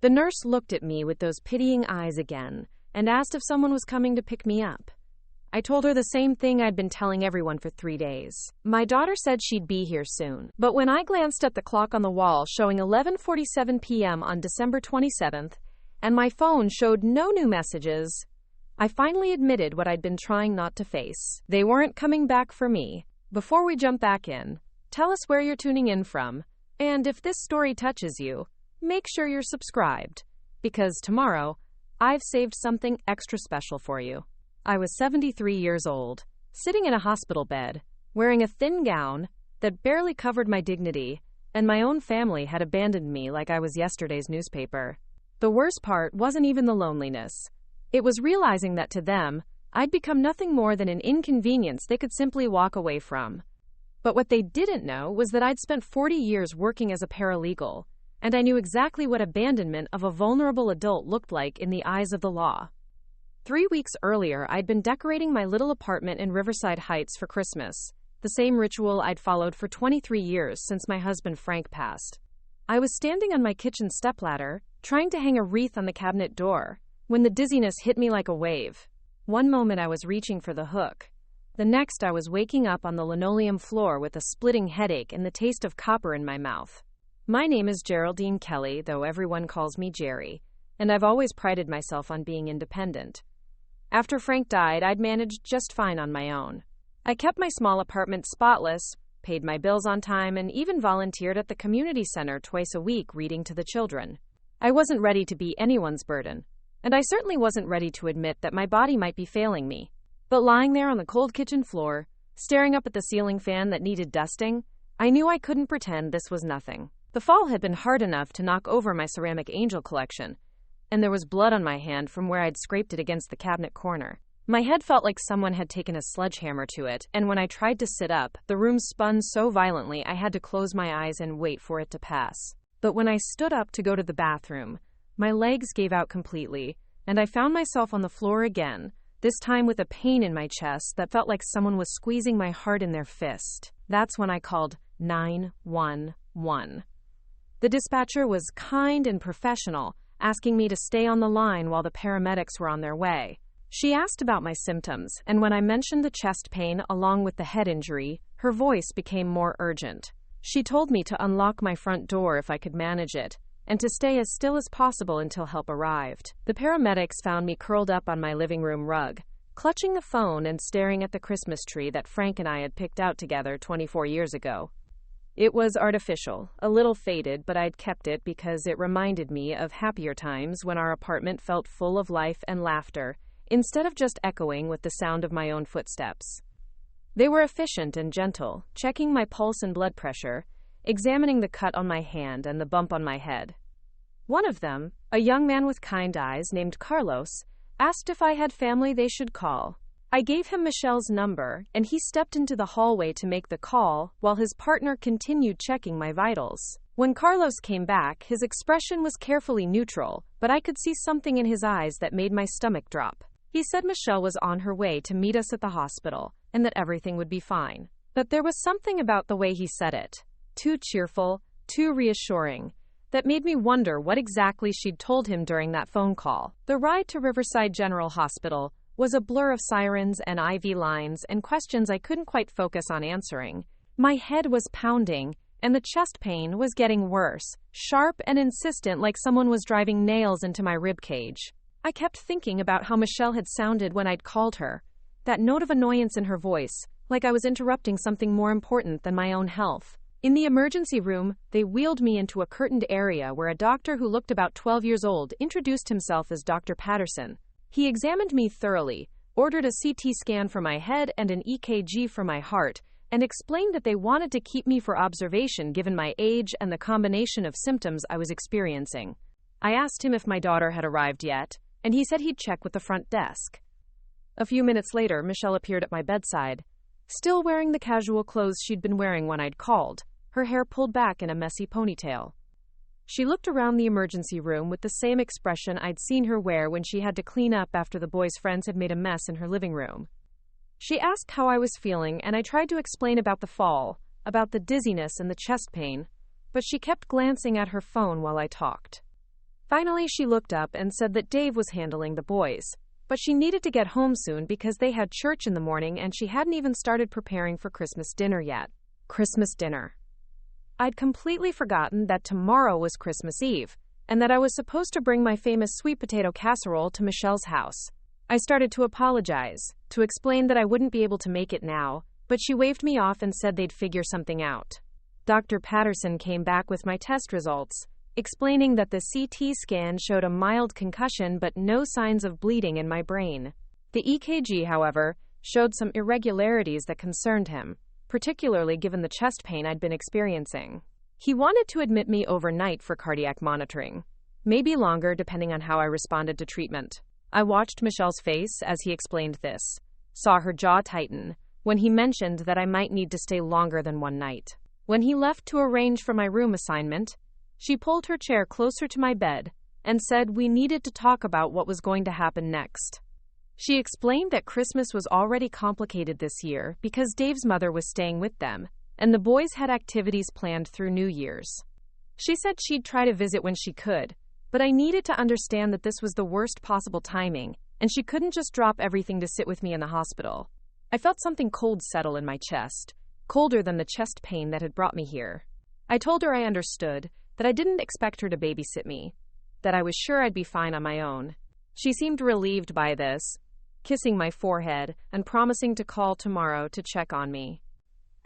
The nurse looked at me with those pitying eyes again and asked if someone was coming to pick me up. I told her the same thing I'd been telling everyone for 3 days. My daughter said she'd be here soon. But when I glanced at the clock on the wall showing 11:47 p.m. on December 27th, and my phone showed no new messages, I finally admitted what I'd been trying not to face. They weren't coming back for me. Before we jump back in, tell us where you're tuning in from, and if this story touches you, make sure you're subscribed, because tomorrow, I've saved something extra special for you. I was 73 years old, sitting in a hospital bed, wearing a thin gown that barely covered my dignity, and my own family had abandoned me like I was yesterday's newspaper. The worst part wasn't even the loneliness. It was realizing that to them, I'd become nothing more than an inconvenience they could simply walk away from. But what they didn't know was that I'd spent 40 years working as a paralegal, and I knew exactly what abandonment of a vulnerable adult looked like in the eyes of the law. 3 weeks earlier, I'd been decorating my little apartment in Riverside Heights for Christmas, the same ritual I'd followed for 23 years since my husband Frank passed. I was standing on my kitchen stepladder, trying to hang a wreath on the cabinet door, when the dizziness hit me like a wave. One moment I was reaching for the hook. The next I was waking up on the linoleum floor with a splitting headache and the taste of copper in my mouth. My name is Geraldine Kelly, though everyone calls me Gerry, and I've always prided myself on being independent. After Frank died, I'd managed just fine on my own. I kept my small apartment spotless, paid my bills on time, and even volunteered at the community center twice a week reading to the children. I wasn't ready to be anyone's burden, and I certainly wasn't ready to admit that my body might be failing me. But lying there on the cold kitchen floor, staring up at the ceiling fan that needed dusting, I knew I couldn't pretend this was nothing. The fall had been hard enough to knock over my ceramic angel collection, and there was blood on my hand from where I'd scraped it against the cabinet corner. My head felt like someone had taken a sledgehammer to it, and when I tried to sit up, the room spun so violently I had to close my eyes and wait for it to pass. But when I stood up to go to the bathroom, my legs gave out completely, and I found myself on the floor again, this time with a pain in my chest that felt like someone was squeezing my heart in their fist. That's when I called 911. The dispatcher was kind and professional, asking me to stay on the line while the paramedics were on their way. She asked about my symptoms, and when I mentioned the chest pain along with the head injury, her voice became more urgent. She told me to unlock my front door if I could manage it, and to stay as still as possible until help arrived. The paramedics found me curled up on my living room rug, clutching the phone and staring at the Christmas tree that Frank and I had picked out together 24 years ago. It was artificial, a little faded, but I'd kept it because it reminded me of happier times when our apartment felt full of life and laughter, instead of just echoing with the sound of my own footsteps. They were efficient and gentle, checking my pulse and blood pressure, examining the cut on my hand and the bump on my head. One of them, a young man with kind eyes named Carlos, asked if I had family they should call. I gave him Michelle's number, and he stepped into the hallway to make the call, while his partner continued checking my vitals. When Carlos came back, his expression was carefully neutral, but I could see something in his eyes that made my stomach drop. He said Michelle was on her way to meet us at the hospital, and that everything would be fine. But there was something about the way he said it, too cheerful, too reassuring, that made me wonder what exactly she'd told him during that phone call. The ride to Riverside General Hospital was a blur of sirens and IV lines and questions I couldn't quite focus on answering. My head was pounding, and the chest pain was getting worse, sharp and insistent like someone was driving nails into my ribcage. I kept thinking about how Michelle had sounded when I'd called her, that note of annoyance in her voice, like I was interrupting something more important than my own health. In the emergency room, they wheeled me into a curtained area where a doctor who looked about 12 years old introduced himself as Dr. Patterson. He examined me thoroughly, ordered a CT scan for my head and an EKG for my heart, and explained that they wanted to keep me for observation given my age and the combination of symptoms I was experiencing. I asked him if my daughter had arrived yet, and he said he'd check with the front desk. A few minutes later, Michelle appeared at my bedside, still wearing the casual clothes she'd been wearing when I'd called, her hair pulled back in a messy ponytail. She looked around the emergency room with the same expression I'd seen her wear when she had to clean up after the boys' friends had made a mess in her living room. She asked how I was feeling, and I tried to explain about the fall, about the dizziness and the chest pain, but she kept glancing at her phone while I talked. Finally, she looked up and said that Dave was handling the boys, but she needed to get home soon because they had church in the morning and she hadn't even started preparing for Christmas dinner yet. Christmas dinner. I'd completely forgotten that tomorrow was Christmas Eve, and that I was supposed to bring my famous sweet potato casserole to Michelle's house. I started to apologize, to explain that I wouldn't be able to make it now, but she waved me off and said they'd figure something out. Dr. Patterson came back with my test results, explaining that the CT scan showed a mild concussion but no signs of bleeding in my brain. The EKG, however, showed some irregularities that concerned him, particularly given the chest pain I'd been experiencing. He wanted to admit me overnight for cardiac monitoring, maybe longer depending on how I responded to treatment. I watched Michelle's face as he explained this, saw her jaw tighten when he mentioned that I might need to stay longer than one night. When he left to arrange for my room assignment, she pulled her chair closer to my bed and said we needed to talk about what was going to happen next. She explained that Christmas was already complicated this year because Dave's mother was staying with them, and the boys had activities planned through New Year's. She said she'd try to visit when she could, but I needed to understand that this was the worst possible timing, and she couldn't just drop everything to sit with me in the hospital. I felt something cold settle in my chest, colder than the chest pain that had brought me here. I told her I understood, that I didn't expect her to babysit me, that I was sure I'd be fine on my own. She seemed relieved by this, kissing my forehead and promising to call tomorrow to check on me.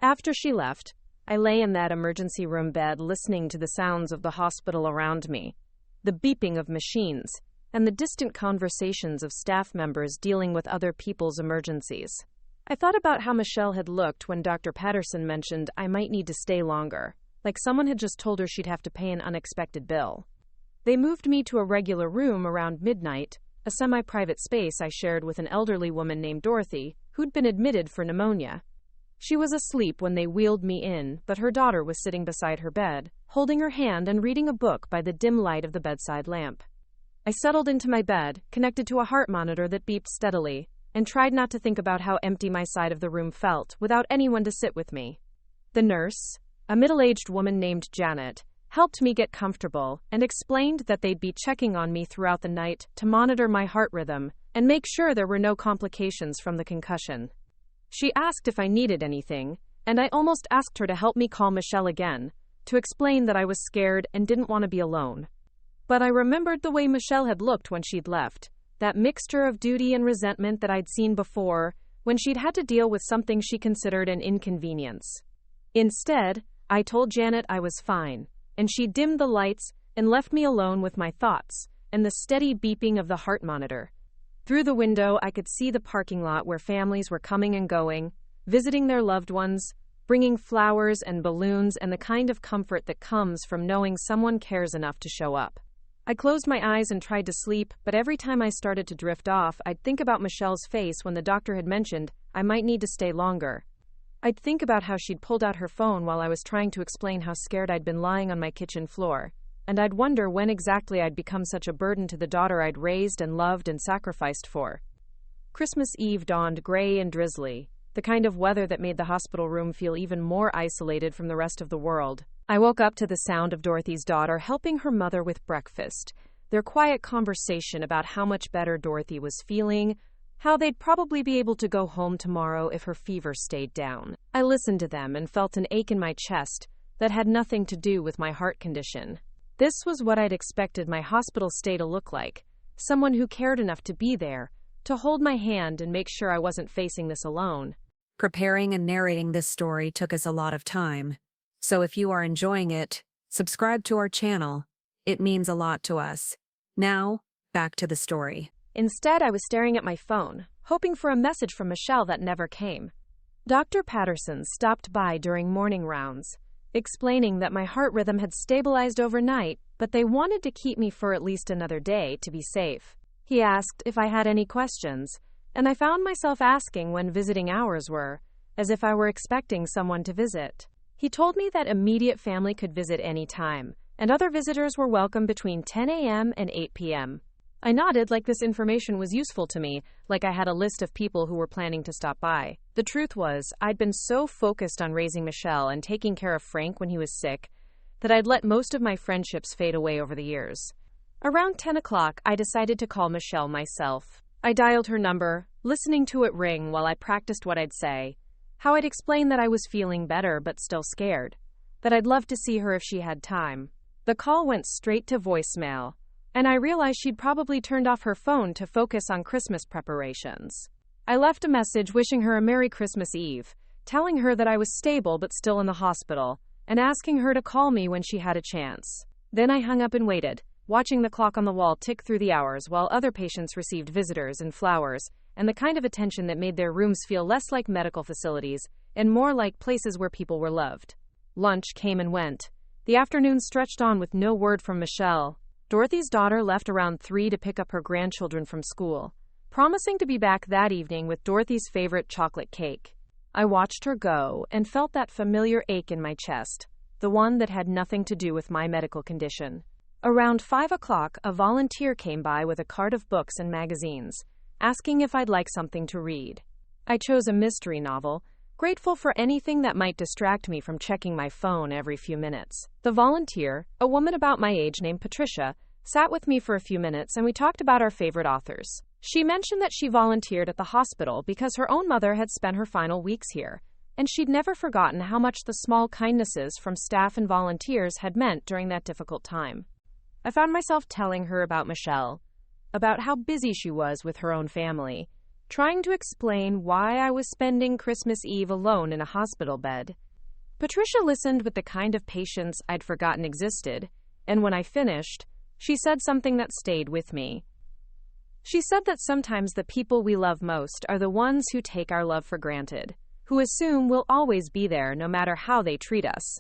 After she left, I lay in that emergency room bed listening to the sounds of the hospital around me, the beeping of machines, and the distant conversations of staff members dealing with other people's emergencies. I thought about how Michelle had looked when Dr. Patterson mentioned I might need to stay longer, like someone had just told her she'd have to pay an unexpected bill. They moved me to a regular room around midnight, a semi-private space I shared with an elderly woman named Dorothy, who'd been admitted for pneumonia. She was asleep when they wheeled me in, but her daughter was sitting beside her bed, holding her hand and reading a book by the dim light of the bedside lamp. I settled into my bed, connected to a heart monitor that beeped steadily, and tried not to think about how empty my side of the room felt without anyone to sit with me. The nurse, a middle-aged woman named Janet, helped me get comfortable and explained that they'd be checking on me throughout the night to monitor my heart rhythm and make sure there were no complications from the concussion. She asked if I needed anything, and I almost asked her to help me call Michelle again, to explain that I was scared and didn't want to be alone. But I remembered the way Michelle had looked when she'd left, that mixture of duty and resentment that I'd seen before when she'd had to deal with something she considered an inconvenience. Instead, I told Janet I was fine, and she dimmed the lights and left me alone with my thoughts and the steady beeping of the heart monitor. Through the window, I could see the parking lot where families were coming and going, visiting their loved ones, bringing flowers and balloons and the kind of comfort that comes from knowing someone cares enough to show up. I closed my eyes and tried to sleep, but every time I started to drift off, I'd think about Michelle's face when the doctor had mentioned I might need to stay longer. I'd think about how she'd pulled out her phone while I was trying to explain how scared I'd been lying on my kitchen floor, and I'd wonder when exactly I'd become such a burden to the daughter I'd raised and loved and sacrificed for. Christmas Eve dawned gray and drizzly, the kind of weather that made the hospital room feel even more isolated from the rest of the world. I woke up to the sound of Dorothy's daughter helping her mother with breakfast, their quiet conversation about how much better Dorothy was feeling, how they'd probably be able to go home tomorrow if her fever stayed down. I listened to them and felt an ache in my chest that had nothing to do with my heart condition. This was what I'd expected my hospital stay to look like, someone who cared enough to be there, to hold my hand and make sure I wasn't facing this alone. Preparing and narrating this story took us a lot of time, so if you are enjoying it, subscribe to our channel. It means a lot to us. Now, back to the story. Instead, I was staring at my phone, hoping for a message from Michelle that never came. Dr. Patterson stopped by during morning rounds, explaining that my heart rhythm had stabilized overnight, but they wanted to keep me for at least another day to be safe. He asked if I had any questions, and I found myself asking when visiting hours were, as if I were expecting someone to visit. He told me that immediate family could visit any time, and other visitors were welcome between 10 a.m. and 8 p.m. I nodded like this information was useful to me, like I had a list of people who were planning to stop by. The truth was, I'd been so focused on raising Michelle and taking care of Frank when he was sick, that I'd let most of my friendships fade away over the years. Around 10 o'clock, I decided to call Michelle myself. I dialed her number, listening to it ring while I practiced what I'd say, how I'd explain that I was feeling better but still scared, that I'd love to see her if she had time. The call went straight to voicemail, and I realized she'd probably turned off her phone to focus on Christmas preparations. I left a message wishing her a Merry Christmas Eve, telling her that I was stable but still in the hospital, and asking her to call me when she had a chance. Then I hung up and waited, watching the clock on the wall tick through the hours while other patients received visitors and flowers, and the kind of attention that made their rooms feel less like medical facilities and more like places where people were loved. Lunch came and went. The afternoon stretched on with no word from Michelle. Dorothy's daughter left around 3 to pick up her grandchildren from school, promising to be back that evening with Dorothy's favorite chocolate cake. I watched her go and felt that familiar ache in my chest, the one that had nothing to do with my medical condition. Around 5 o'clock, a volunteer came by with a cart of books and magazines, asking if I'd like something to read. I chose a mystery novel, grateful for anything that might distract me from checking my phone every few minutes. The volunteer, a woman about my age named Patricia, sat with me for a few minutes and we talked about our favorite authors. She mentioned that she volunteered at the hospital because her own mother had spent her final weeks here, and she'd never forgotten how much the small kindnesses from staff and volunteers had meant during that difficult time. I found myself telling her about Michelle, about how busy she was with her own family, trying to explain why I was spending Christmas Eve alone in a hospital bed. Patricia listened with the kind of patience I'd forgotten existed, and when I finished, she said something that stayed with me. She said that sometimes the people we love most are the ones who take our love for granted, who assume we'll always be there no matter how they treat us.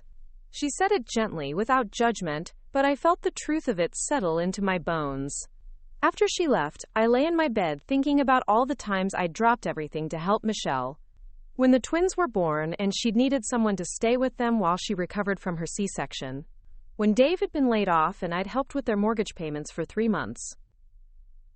She said it gently, without judgment, but I felt the truth of it settle into my bones. After she left, I lay in my bed thinking about all the times I'd dropped everything to help Michelle. When the twins were born and she'd needed someone to stay with them while she recovered from her C-section. When Dave had been laid off and I'd helped with their mortgage payments for 3 months.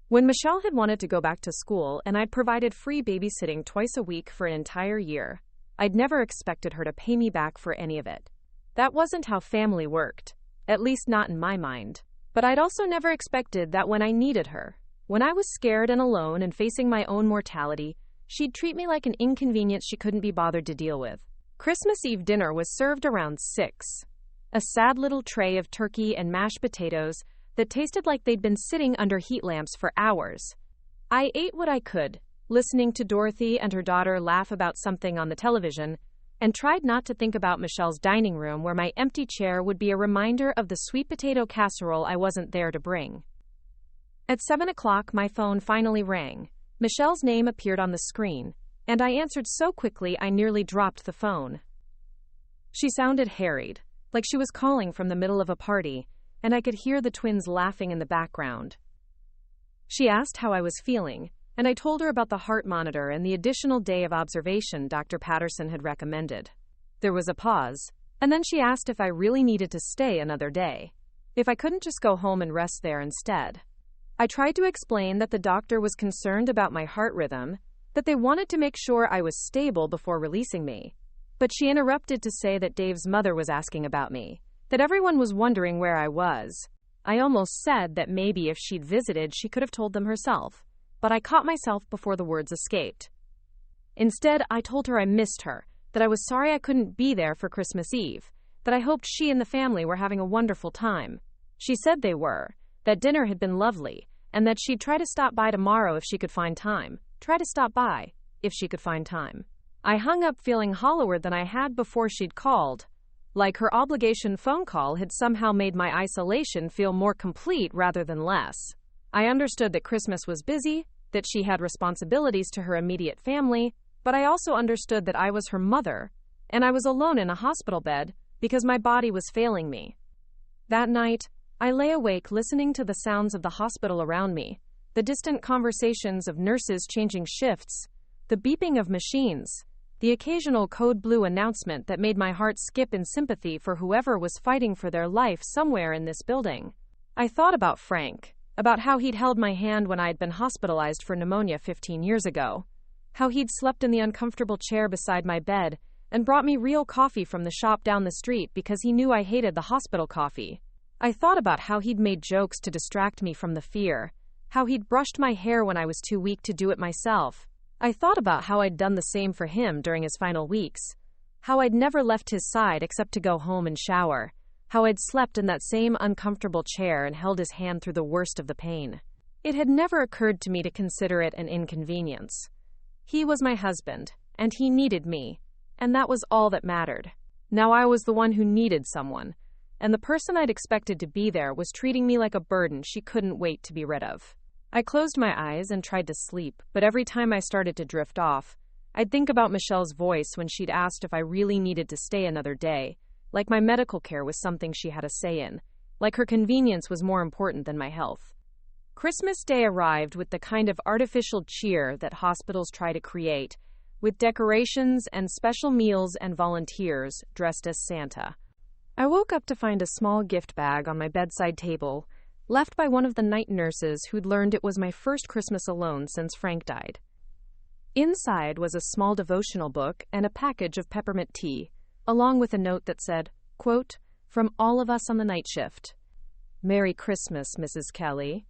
When Michelle had wanted to go back to school and I'd provided free babysitting twice a week for an entire year. I'd never expected her to pay me back for any of it. That wasn't how family worked, at least not in my mind. But I'd also never expected that when I needed her, when I was scared and alone and facing my own mortality, she'd treat me like an inconvenience she couldn't be bothered to deal with. Christmas Eve dinner was served around 6. A sad little tray of turkey and mashed potatoes that tasted like they'd been sitting under heat lamps for hours. I ate what I could, listening to Dorothy and her daughter laugh about something on the television, and tried not to think about Michelle's dining room where my empty chair would be a reminder of the sweet potato casserole I wasn't there to bring. At 7 o'clock, my phone finally rang. Michelle's name appeared on the screen, and I answered so quickly I nearly dropped the phone. She sounded harried, like she was calling from the middle of a party, and I could hear the twins laughing in the background. She asked how I was feeling, and I told her about the heart monitor and the additional day of observation Dr. Patterson had recommended. There was a pause, and then she asked if I really needed to stay another day, if I couldn't just go home and rest there instead. I tried to explain that the doctor was concerned about my heart rhythm, that they wanted to make sure I was stable before releasing me. But she interrupted to say that Dave's mother was asking about me, that everyone was wondering where I was. I almost said that maybe if she'd visited, she could have told them herself. But I caught myself before the words escaped. Instead, I told her I missed her, that I was sorry I couldn't be there for Christmas Eve, that I hoped she and the family were having a wonderful time. She said they were, that dinner had been lovely, and that she'd try to stop by tomorrow if she could find time. Try to stop by, if she could find time. I hung up feeling hollower than I had before she'd called, like her obligation phone call had somehow made my isolation feel more complete rather than less. I understood that Christmas was busy, that she had responsibilities to her immediate family, but I also understood that I was her mother, and I was alone in a hospital bed because my body was failing me. That night, I lay awake listening to the sounds of the hospital around me, the distant conversations of nurses changing shifts, the beeping of machines, the occasional code blue announcement that made my heart skip in sympathy for whoever was fighting for their life somewhere in this building. I thought about Frank, about how he'd held my hand when I had been hospitalized for pneumonia 15 years ago, how he'd slept in the uncomfortable chair beside my bed and brought me real coffee from the shop down the street because he knew I hated the hospital coffee. I thought about how he'd made jokes to distract me from the fear, how he'd brushed my hair when I was too weak to do it myself. I thought about how I'd done the same for him during his final weeks, how I'd never left his side except to go home and shower, how I'd slept in that same uncomfortable chair and held his hand through the worst of the pain. It had never occurred to me to consider it an inconvenience. He was my husband, and he needed me, and that was all that mattered. Now I was the one who needed someone, and the person I'd expected to be there was treating me like a burden she couldn't wait to be rid of. I closed my eyes and tried to sleep, but every time I started to drift off, I'd think about Michelle's voice when she'd asked if I really needed to stay another day, like my medical care was something she had a say in, like her convenience was more important than my health. Christmas Day arrived with the kind of artificial cheer that hospitals try to create, with decorations and special meals and volunteers dressed as Santa. I woke up to find a small gift bag on my bedside table, left by one of the night nurses who'd learned it was my first Christmas alone since Frank died. Inside was a small devotional book and a package of peppermint tea, along with a note that said, quote, "From all of us on the night shift. Merry Christmas, Mrs. Kelly."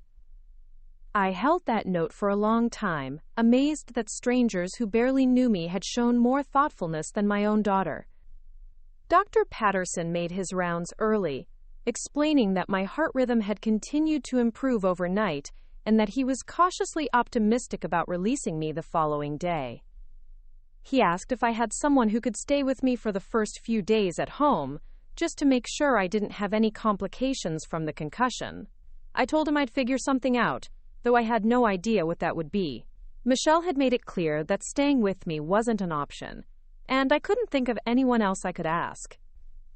I held that note for a long time, amazed that strangers who barely knew me had shown more thoughtfulness than my own daughter. Dr. Patterson made his rounds early, explaining that my heart rhythm had continued to improve overnight and that he was cautiously optimistic about releasing me the following day. He asked if I had someone who could stay with me for the first few days at home, just to make sure I didn't have any complications from the concussion. I told him I'd figure something out, though I had no idea what that would be. Michelle had made it clear that staying with me wasn't an option, and I couldn't think of anyone else I could ask.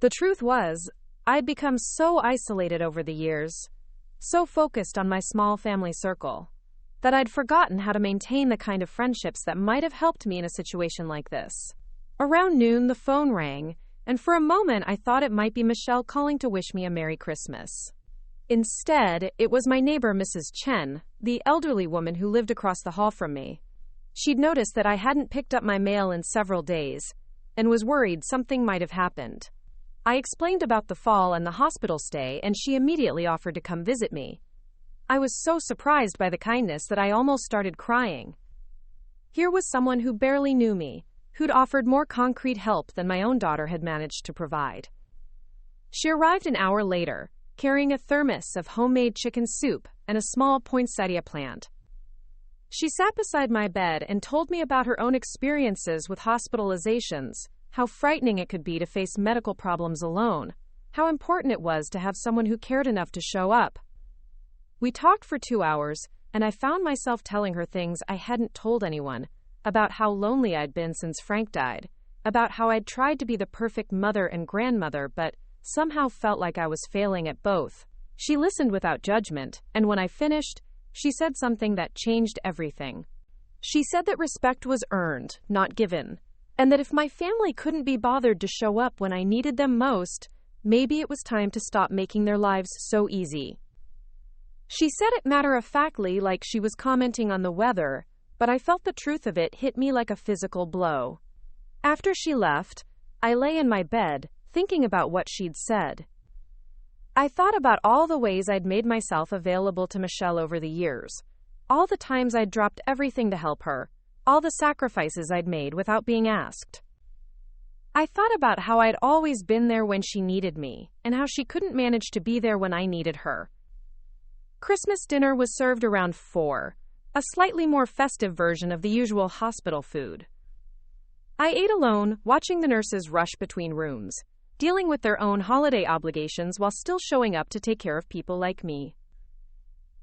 The truth was, I'd become so isolated over the years, so focused on my small family circle, that I'd forgotten how to maintain the kind of friendships that might have helped me in a situation like this. Around noon, the phone rang, and for a moment I thought it might be Michelle calling to wish me a Merry Christmas. Instead, it was my neighbor, Mrs. Chen, the elderly woman who lived across the hall from me. She'd noticed that I hadn't picked up my mail in several days, and was worried something might have happened. I explained about the fall and the hospital stay, and she immediately offered to come visit me. I was so surprised by the kindness that I almost started crying. Here was someone who barely knew me, who'd offered more concrete help than my own daughter had managed to provide. She arrived an hour later, carrying a thermos of homemade chicken soup and a small poinsettia plant. She sat beside my bed and told me about her own experiences with hospitalizations, how frightening it could be to face medical problems alone, how important it was to have someone who cared enough to show up. We talked for 2 hours, and I found myself telling her things I hadn't told anyone, about how lonely I'd been since Frank died, about how I'd tried to be the perfect mother and grandmother but somehow felt like I was failing at both. She listened without judgment, and when I finished, she said something that changed everything. She said that respect was earned, not given, and that if my family couldn't be bothered to show up when I needed them most, maybe it was time to stop making their lives so easy. She said it matter-of-factly, like she was commenting on the weather, but I felt the truth of it hit me like a physical blow. After she left, I lay in my bed, thinking about what she'd said. I thought about all the ways I'd made myself available to Michelle over the years, all the times I'd dropped everything to help her, all the sacrifices I'd made without being asked. I thought about how I'd always been there when she needed me, and how she couldn't manage to be there when I needed her. Christmas dinner was served around 4, a slightly more festive version of the usual hospital food. I ate alone, watching the nurses rush between rooms, dealing with their own holiday obligations while still showing up to take care of people like me.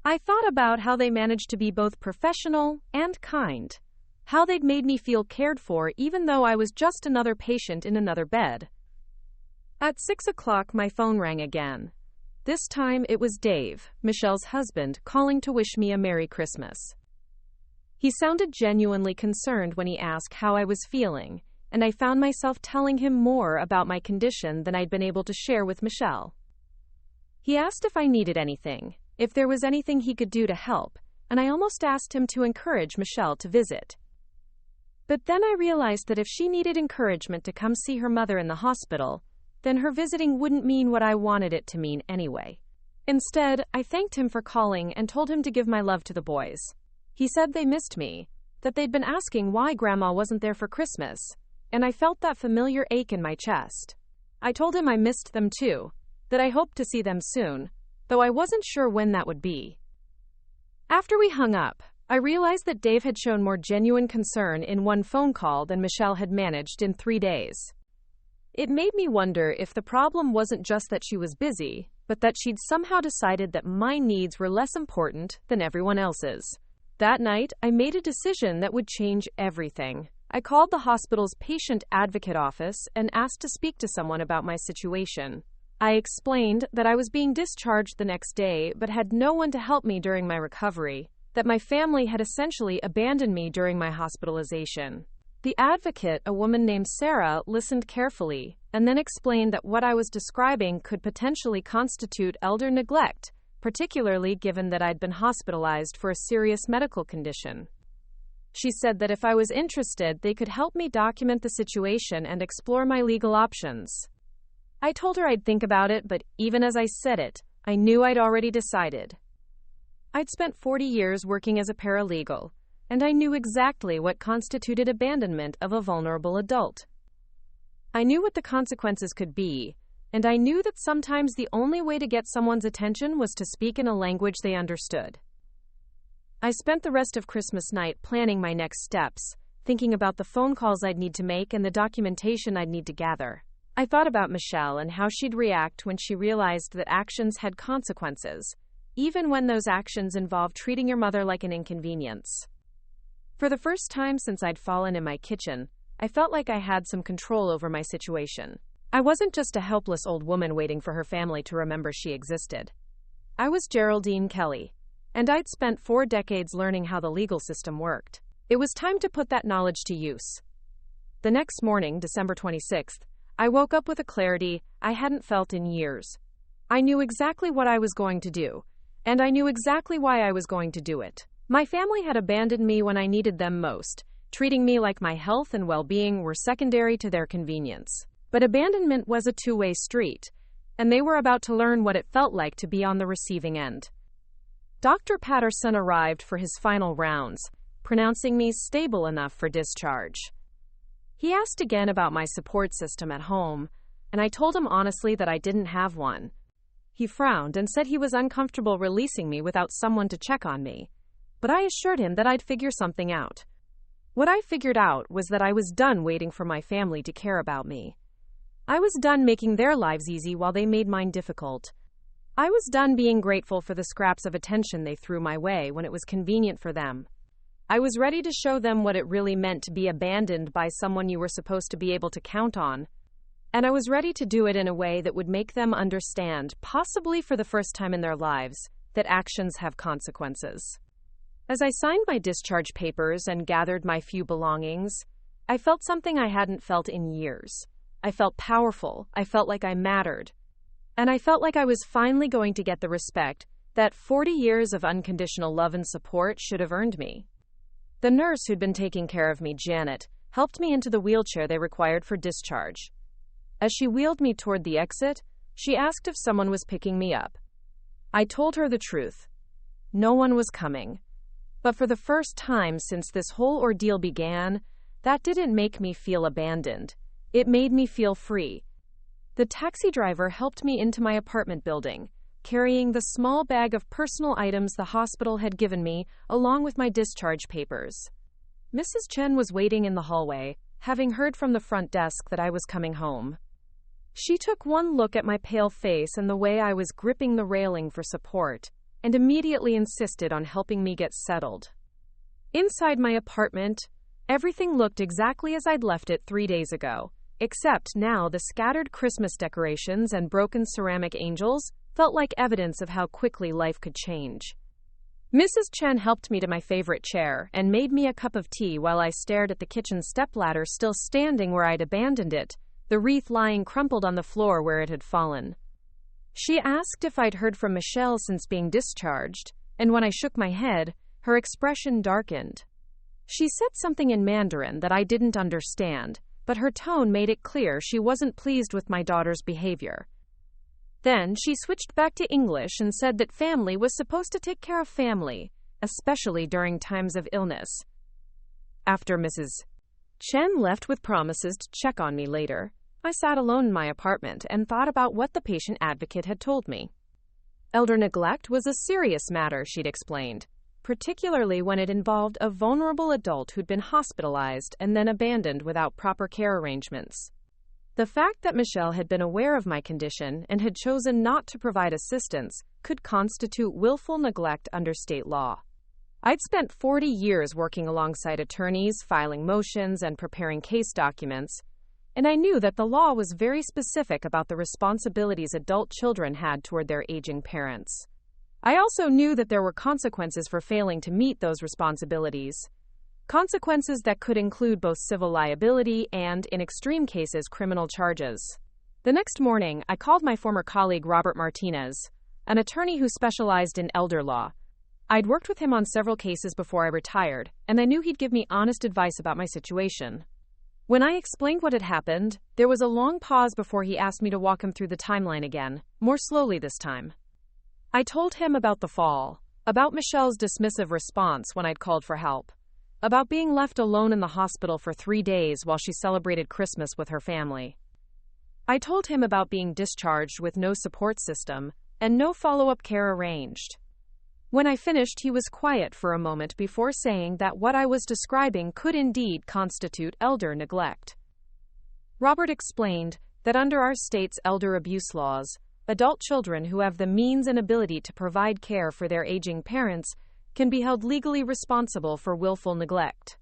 I thought about how they managed to be both professional and kind, how they'd made me feel cared for even though I was just another patient in another bed. At 6 o'clock, my phone rang again. This time it was Dave, Michelle's husband, calling to wish me a Merry Christmas. He sounded genuinely concerned when he asked how I was feeling, and I found myself telling him more about my condition than I'd been able to share with Michelle. He asked if I needed anything, if there was anything he could do to help, and I almost asked him to encourage Michelle to visit. But then I realized that if she needed encouragement to come see her mother in the hospital, then her visiting wouldn't mean what I wanted it to mean anyway. Instead, I thanked him for calling and told him to give my love to the boys. He said they missed me, that they'd been asking why Grandma wasn't there for Christmas, and I felt that familiar ache in my chest. I told him I missed them too, that I hoped to see them soon, though I wasn't sure when that would be. After we hung up, I realized that Dave had shown more genuine concern in one phone call than Michelle had managed in 3 days. It made me wonder if the problem wasn't just that she was busy, but that she'd somehow decided that my needs were less important than everyone else's. That night, I made a decision that would change everything. I called the hospital's patient advocate office and asked to speak to someone about my situation. I explained that I was being discharged the next day but had no one to help me during my recovery, that my family had essentially abandoned me during my hospitalization. The advocate, a woman named Sarah, listened carefully and then explained that what I was describing could potentially constitute elder neglect, particularly given that I'd been hospitalized for a serious medical condition. She said that if I was interested, they could help me document the situation and explore my legal options. I told her I'd think about it, but even as I said it, I knew I'd already decided. I'd spent 40 years working as a paralegal, and I knew exactly what constituted abandonment of a vulnerable adult. I knew what the consequences could be, and I knew that sometimes the only way to get someone's attention was to speak in a language they understood. I spent the rest of Christmas night planning my next steps, thinking about the phone calls I'd need to make and the documentation I'd need to gather. I thought about Michelle and how she'd react when she realized that actions had consequences, even when those actions involved treating your mother like an inconvenience. For the first time since I'd fallen in my kitchen, I felt like I had some control over my situation. I wasn't just a helpless old woman waiting for her family to remember she existed. I was Geraldine Kelly, and I'd spent 4 decades learning how the legal system worked. It was time to put that knowledge to use. The next morning, December 26th, I woke up with a clarity I hadn't felt in years. I knew exactly what I was going to do, and I knew exactly why I was going to do it. My family had abandoned me when I needed them most, treating me like my health and well-being were secondary to their convenience. But abandonment was a two-way street, and they were about to learn what it felt like to be on the receiving end. Dr. Patterson arrived for his final rounds, pronouncing me stable enough for discharge. He asked again about my support system at home, and I told him honestly that I didn't have one. He frowned and said he was uncomfortable releasing me without someone to check on me, but I assured him that I'd figure something out. What I figured out was that I was done waiting for my family to care about me. I was done making their lives easy while they made mine difficult. I was done being grateful for the scraps of attention they threw my way when it was convenient for them. I was ready to show them what it really meant to be abandoned by someone you were supposed to be able to count on. And I was ready to do it in a way that would make them understand, possibly for the first time in their lives, that actions have consequences. As I signed my discharge papers and gathered my few belongings, I felt something I hadn't felt in years. I felt powerful. I felt like I mattered. And I felt like I was finally going to get the respect that 40 years of unconditional love and support should have earned me. The nurse who'd been taking care of me, Janet, helped me into the wheelchair they required for discharge. As she wheeled me toward the exit, she asked if someone was picking me up. I told her the truth. No one was coming. But for the first time since this whole ordeal began, that didn't make me feel abandoned. It made me feel free. The taxi driver helped me into my apartment building, carrying the small bag of personal items the hospital had given me, along with my discharge papers. Mrs. Chen was waiting in the hallway, having heard from the front desk that I was coming home. She took one look at my pale face and the way I was gripping the railing for support, and immediately insisted on helping me get settled. Inside my apartment, everything looked exactly as I'd left it 3 days ago, except now the scattered Christmas decorations and broken ceramic angels felt like evidence of how quickly life could change. Mrs. Chen helped me to my favorite chair and made me a cup of tea while I stared at the kitchen stepladder still standing where I'd abandoned it, the wreath lying crumpled on the floor where it had fallen. She asked if I'd heard from Michelle since being discharged, and when I shook my head, her expression darkened. She said something in Mandarin that I didn't understand, but her tone made it clear she wasn't pleased with my daughter's behavior. Then she switched back to English and said that family was supposed to take care of family, especially during times of illness. After Mrs. Chen left with promises to check on me later, I sat alone in my apartment and thought about what the patient advocate had told me. Elder neglect was a serious matter, she'd explained, particularly when it involved a vulnerable adult who'd been hospitalized and then abandoned without proper care arrangements. The fact that Michelle had been aware of my condition and had chosen not to provide assistance could constitute willful neglect under state law. I'd spent 40 years working alongside attorneys, filing motions, and preparing case documents, and I knew that the law was very specific about the responsibilities adult children had toward their aging parents. I also knew that there were consequences for failing to meet those responsibilities, consequences that could include both civil liability and, in extreme cases, criminal charges. The next morning, I called my former colleague Robert Martinez, an attorney who specialized in elder law. I'd worked with him on several cases before I retired, and I knew he'd give me honest advice about my situation. When I explained what had happened, there was a long pause before he asked me to walk him through the timeline again, more slowly this time. I told him about the fall, about Michelle's dismissive response when I'd called for help, about being left alone in the hospital for 3 days while she celebrated Christmas with her family. I told him about being discharged with no support system and no follow-up care arranged. When I finished, he was quiet for a moment before saying that what I was describing could indeed constitute elder neglect. Robert explained that under our state's elder abuse laws, adult children who have the means and ability to provide care for their aging parents can be held legally responsible for willful neglect.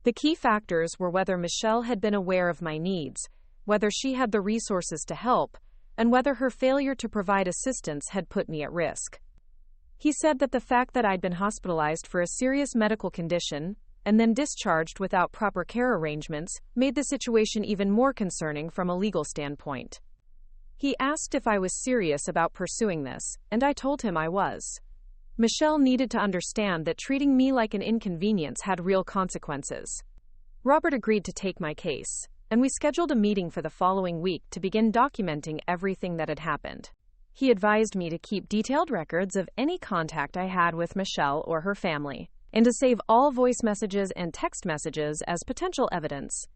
The key factors were whether Michelle had been aware of my needs, whether she had the resources to help, and whether her failure to provide assistance had put me at risk. He said that the fact that I'd been hospitalized for a serious medical condition and then discharged without proper care arrangements made the situation even more concerning from a legal standpoint. He asked if I was serious about pursuing this, and I told him I was. Michelle needed to understand that treating me like an inconvenience had real consequences. Robert agreed to take my case, and we scheduled a meeting for the following week to begin documenting everything that had happened. He advised me to keep detailed records of any contact I had with Michelle or her family, and to save all voice messages and text messages as potential evidence.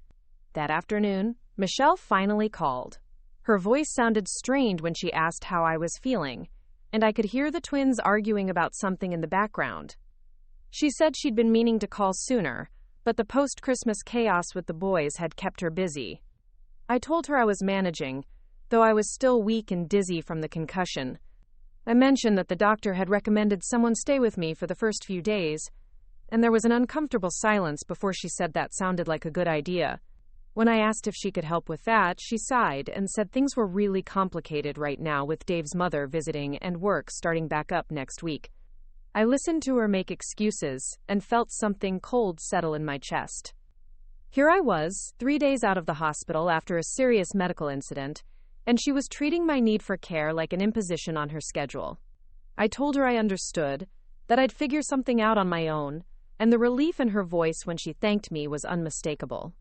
That afternoon, Michelle finally called. Her voice sounded strained when she asked how I was feeling, and I could hear the twins arguing about something in the background. She said she'd been meaning to call sooner, but the post-Christmas chaos with the boys had kept her busy. I told her I was managing, though I was still weak and dizzy from the concussion. I mentioned that the doctor had recommended someone stay with me for the first few days, and there was an uncomfortable silence before she said that sounded like a good idea. When I asked if she could help with that, she sighed and said things were really complicated right now with Dave's mother visiting and work starting back up next week. I listened to her make excuses and felt something cold settle in my chest. Here I was, 3 days out of the hospital after a serious medical incident, and she was treating my need for care like an imposition on her schedule. I told her I understood, that I'd figure something out on my own, and the relief in her voice when she thanked me was unmistakable.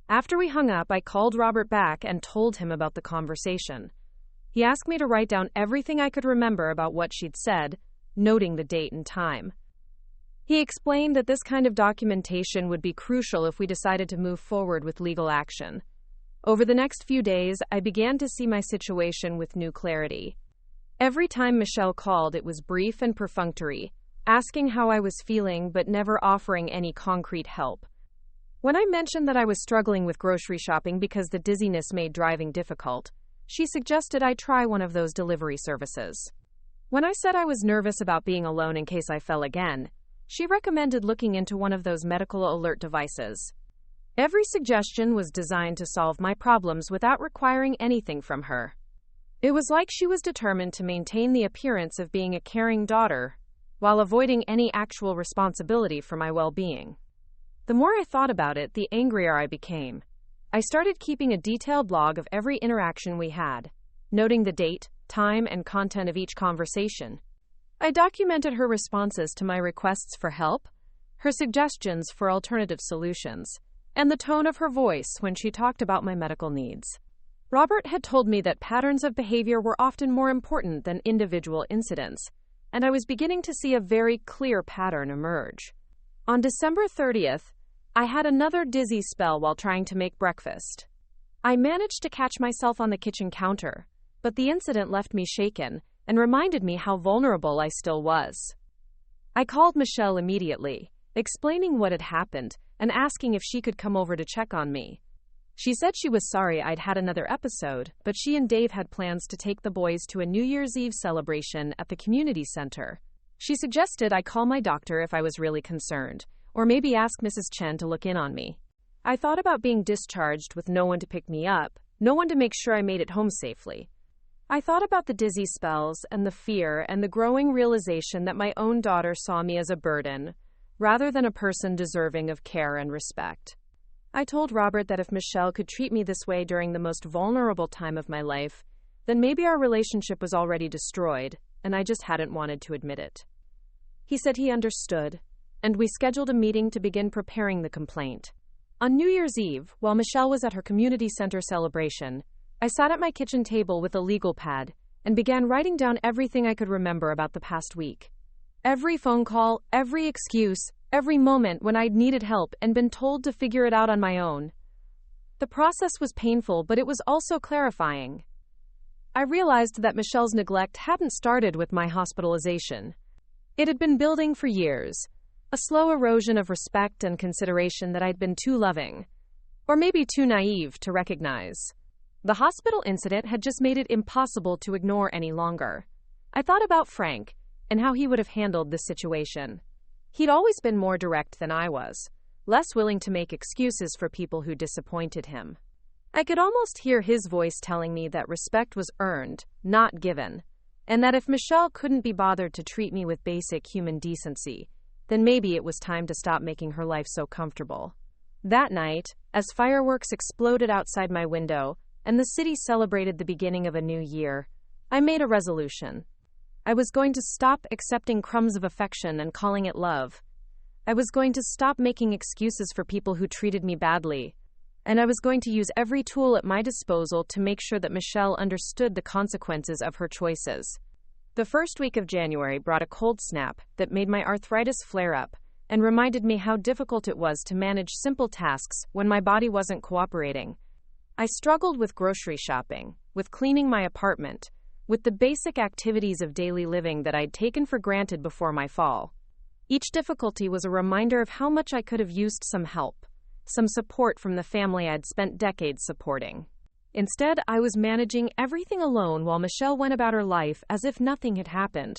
After we hung up, I called Robert back and told him about the conversation. He asked me to write down everything I could remember about what she'd said, noting the date and time. He explained that this kind of documentation would be crucial if we decided to move forward with legal action. Over the next few days, I began to see my situation with new clarity. Every time Michelle called, it was brief and perfunctory, asking how I was feeling but never offering any concrete help. When I mentioned that I was struggling with grocery shopping because the dizziness made driving difficult, she suggested I try one of those delivery services. When I said I was nervous about being alone in case I fell again, she recommended looking into one of those medical alert devices. Every suggestion was designed to solve my problems without requiring anything from her. It was like she was determined to maintain the appearance of being a caring daughter, while avoiding any actual responsibility for my well-being. The more I thought about it, the angrier I became. I started keeping a detailed log of every interaction we had, noting the date, time, and content of each conversation. I documented her responses to my requests for help, her suggestions for alternative solutions, and the tone of her voice when she talked about my medical needs. Robert had told me that patterns of behavior were often more important than individual incidents, and I was beginning to see a very clear pattern emerge. On December 30th, I had another dizzy spell while trying to make breakfast. I managed to catch myself on the kitchen counter, but the incident left me shaken and reminded me how vulnerable I still was. I called Michelle immediately, explaining what had happened and asking if she could come over to check on me. She said she was sorry I'd had another episode, but she and Dave had plans to take the boys to a New Year's Eve celebration at the community center. She suggested I call my doctor if I was really concerned, or maybe ask Mrs. Chen to look in on me. I thought about being discharged with no one to pick me up, no one to make sure I made it home safely. I thought about the dizzy spells and the fear and the growing realization that my own daughter saw me as a burden, rather than a person deserving of care and respect. I told Robert that if Michelle could treat me this way during the most vulnerable time of my life, then maybe our relationship was already destroyed, and I just hadn't wanted to admit it. He said he understood, and we scheduled a meeting to begin preparing the complaint. On New Year's Eve, while Michelle was at her community center celebration, I sat at my kitchen table with a legal pad and began writing down everything I could remember about the past week. Every phone call, every excuse, every moment when I'd needed help and been told to figure it out on my own. The process was painful, but it was also clarifying. I realized that Michelle's neglect hadn't started with my hospitalization. It had been building for years, a slow erosion of respect and consideration that I'd been too loving, or maybe too naive to recognize. The hospital incident had just made it impossible to ignore any longer. I thought about Frank and how he would have handled the situation. He'd always been more direct than I was, less willing to make excuses for people who disappointed him. I could almost hear his voice telling me that respect was earned, not given, and that if Michelle couldn't be bothered to treat me with basic human decency, then maybe it was time to stop making her life so comfortable. That night, as fireworks exploded outside my window and the city celebrated the beginning of a new year, I made a resolution. I was going to stop accepting crumbs of affection and calling it love. I was going to stop making excuses for people who treated me badly. And I was going to use every tool at my disposal to make sure that Michelle understood the consequences of her choices. The first week of January brought a cold snap that made my arthritis flare up and reminded me how difficult it was to manage simple tasks when my body wasn't cooperating. I struggled with grocery shopping, with cleaning my apartment, with the basic activities of daily living that I'd taken for granted before my fall. Each difficulty was a reminder of how much I could have used some help, some support from the family I'd spent decades supporting. Instead, I was managing everything alone while Michelle went about her life as if nothing had happened.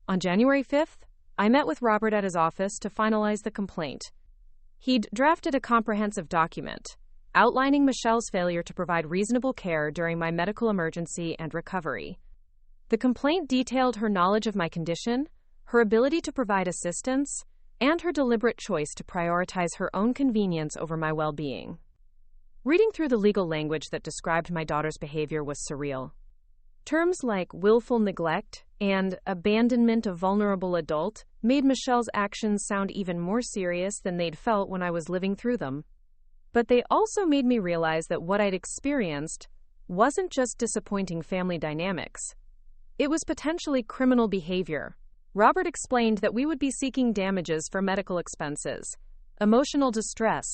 On January 5th, I met with Robert at his office to finalize the complaint. He'd drafted a comprehensive document outlining Michelle's failure to provide reasonable care during my medical emergency and recovery. The complaint detailed her knowledge of my condition, her ability to provide assistance, and her deliberate choice to prioritize her own convenience over my well-being. Reading through the legal language that described my daughter's behavior was surreal. Terms like willful neglect and abandonment of vulnerable adult made Michelle's actions sound even more serious than they'd felt when I was living through them. But they also made me realize that what I'd experienced wasn't just disappointing family dynamics. It was potentially criminal behavior. Robert explained that we would be seeking damages for medical expenses, emotional distress,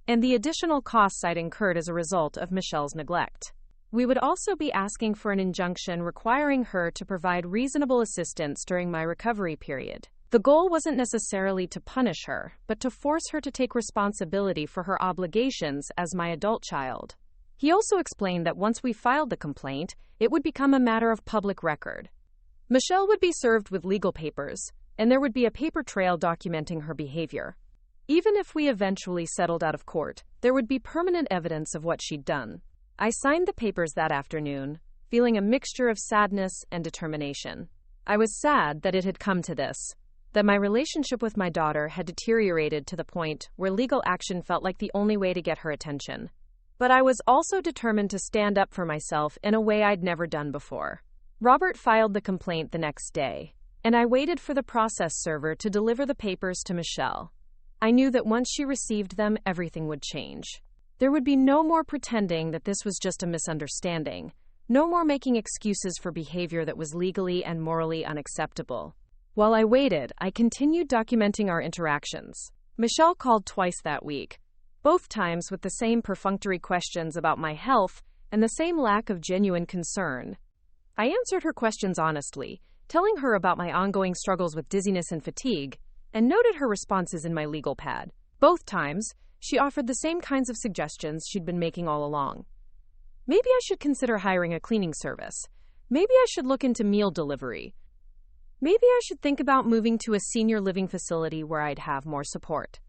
and the additional costs I'd incurred as a result of Michelle's neglect. We would also be asking for an injunction requiring her to provide reasonable assistance during my recovery period. The goal wasn't necessarily to punish her, but to force her to take responsibility for her obligations as my adult child. He also explained that once we filed the complaint, it would become a matter of public record. Michelle would be served with legal papers, and there would be a paper trail documenting her behavior. Even if we eventually settled out of court, there would be permanent evidence of what she'd done. I signed the papers that afternoon, feeling a mixture of sadness and determination. I was sad that it had come to this, that my relationship with my daughter had deteriorated to the point where legal action felt like the only way to get her attention. But I was also determined to stand up for myself in a way I'd never done before. Robert filed the complaint the next day, and I waited for the process server to deliver the papers to Michelle. I knew that once she received them, everything would change. There would be no more pretending that this was just a misunderstanding. No more making excuses for behavior that was legally and morally unacceptable. While I waited, I continued documenting our interactions. Michelle called twice that week, both times with the same perfunctory questions about my health and the same lack of genuine concern. I answered her questions honestly, telling her about my ongoing struggles with dizziness and fatigue, and noted her responses in my legal pad. Both times, she offered the same kinds of suggestions she'd been making all along. Maybe I should consider hiring a cleaning service. Maybe I should look into meal delivery. Maybe I should think about moving to a senior living facility where I'd have more support.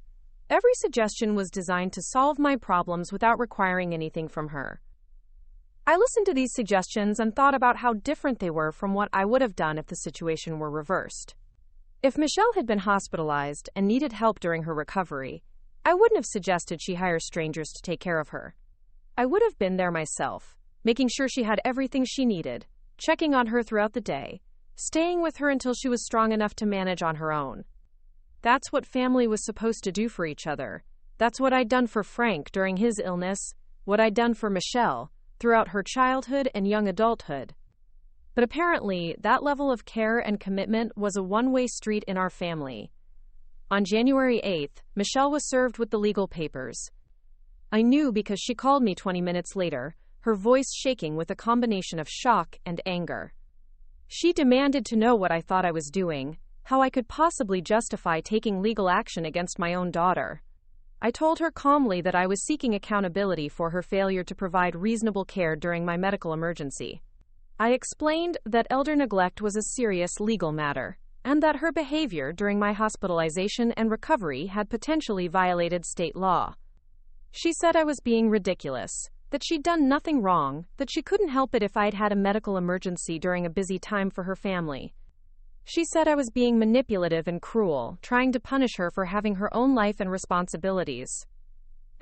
Every suggestion was designed to solve my problems without requiring anything from her. I listened to these suggestions and thought about how different they were from what I would have done if the situation were reversed. If Michelle had been hospitalized and needed help during her recovery, I wouldn't have suggested she hire strangers to take care of her. I would have been there myself, making sure she had everything she needed, checking on her throughout the day, staying with her until she was strong enough to manage on her own. That's what family was supposed to do for each other. That's what I'd done for Frank during his illness, what I'd done for Michelle throughout her childhood and young adulthood. But apparently, that level of care and commitment was a one-way street in our family. On January 8th, Michelle was served with the legal papers. I knew because she called me 20 minutes later, her voice shaking with a combination of shock and anger. She demanded to know what I thought I was doing, how I could possibly justify taking legal action against my own daughter. I told her calmly that I was seeking accountability for her failure to provide reasonable care during my medical emergency. I explained that elder neglect was a serious legal matter, and that her behavior during my hospitalization and recovery had potentially violated state law. She said I was being ridiculous, that she'd done nothing wrong, that she couldn't help it if I'd had a medical emergency during a busy time for her family. She said I was being manipulative and cruel, trying to punish her for having her own life and responsibilities.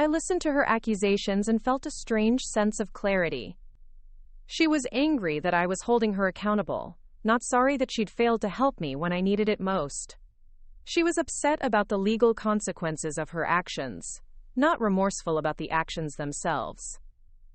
I listened to her accusations and felt a strange sense of clarity. She was angry that I was holding her accountable, not sorry that she'd failed to help me when I needed it most. She was upset about the legal consequences of her actions, not remorseful about the actions themselves.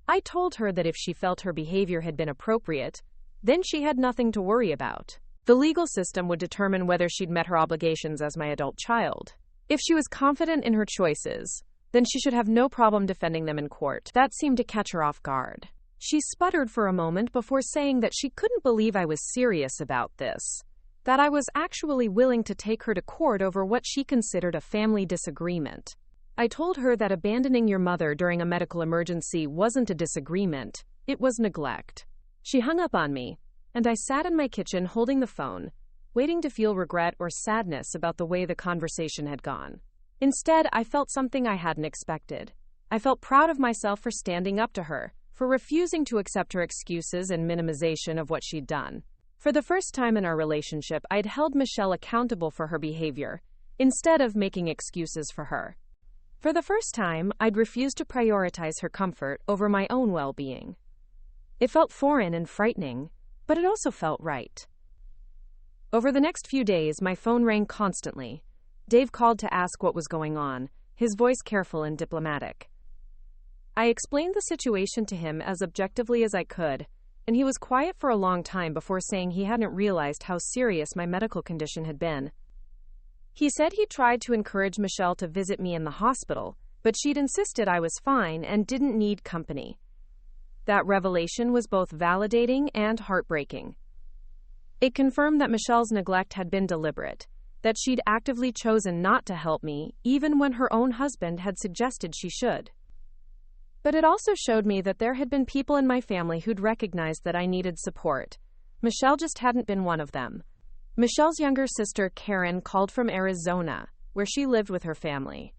I told her that if she felt her behavior had been appropriate, then she had nothing to worry about. The legal system would determine whether she'd met her obligations as my adult child. If she was confident in her choices, then she should have no problem defending them in court. That seemed to catch her off guard. She sputtered for a moment before saying that she couldn't believe I was serious about this, that I was actually willing to take her to court over what she considered a family disagreement. I told her that abandoning your mother during a medical emergency wasn't a disagreement, it was neglect. She hung up on me, and I sat in my kitchen holding the phone, waiting to feel regret or sadness about the way the conversation had gone. Instead, I felt something I hadn't expected. I felt proud of myself for standing up to her, for refusing to accept her excuses and minimization of what she'd done. For the first time in our relationship, I'd held Michelle accountable for her behavior, instead of making excuses for her. For the first time, I'd refused to prioritize her comfort over my own well-being. It felt foreign and frightening, but it also felt right. Over the next few days, my phone rang constantly. Dave called to ask what was going on, his voice careful and diplomatic. I explained the situation to him as objectively as I could, and he was quiet for a long time before saying he hadn't realized how serious my medical condition had been. He said he tried to encourage Michelle to visit me in the hospital, but she'd insisted I was fine and didn't need company. That revelation was both validating and heartbreaking. It confirmed that Michelle's neglect had been deliberate, that she'd actively chosen not to help me, even when her own husband had suggested she should. But it also showed me that there had been people in my family who'd recognized that I needed support. Michelle just hadn't been one of them. Michelle's younger sister, Karen, called from Arizona, where she lived with her family.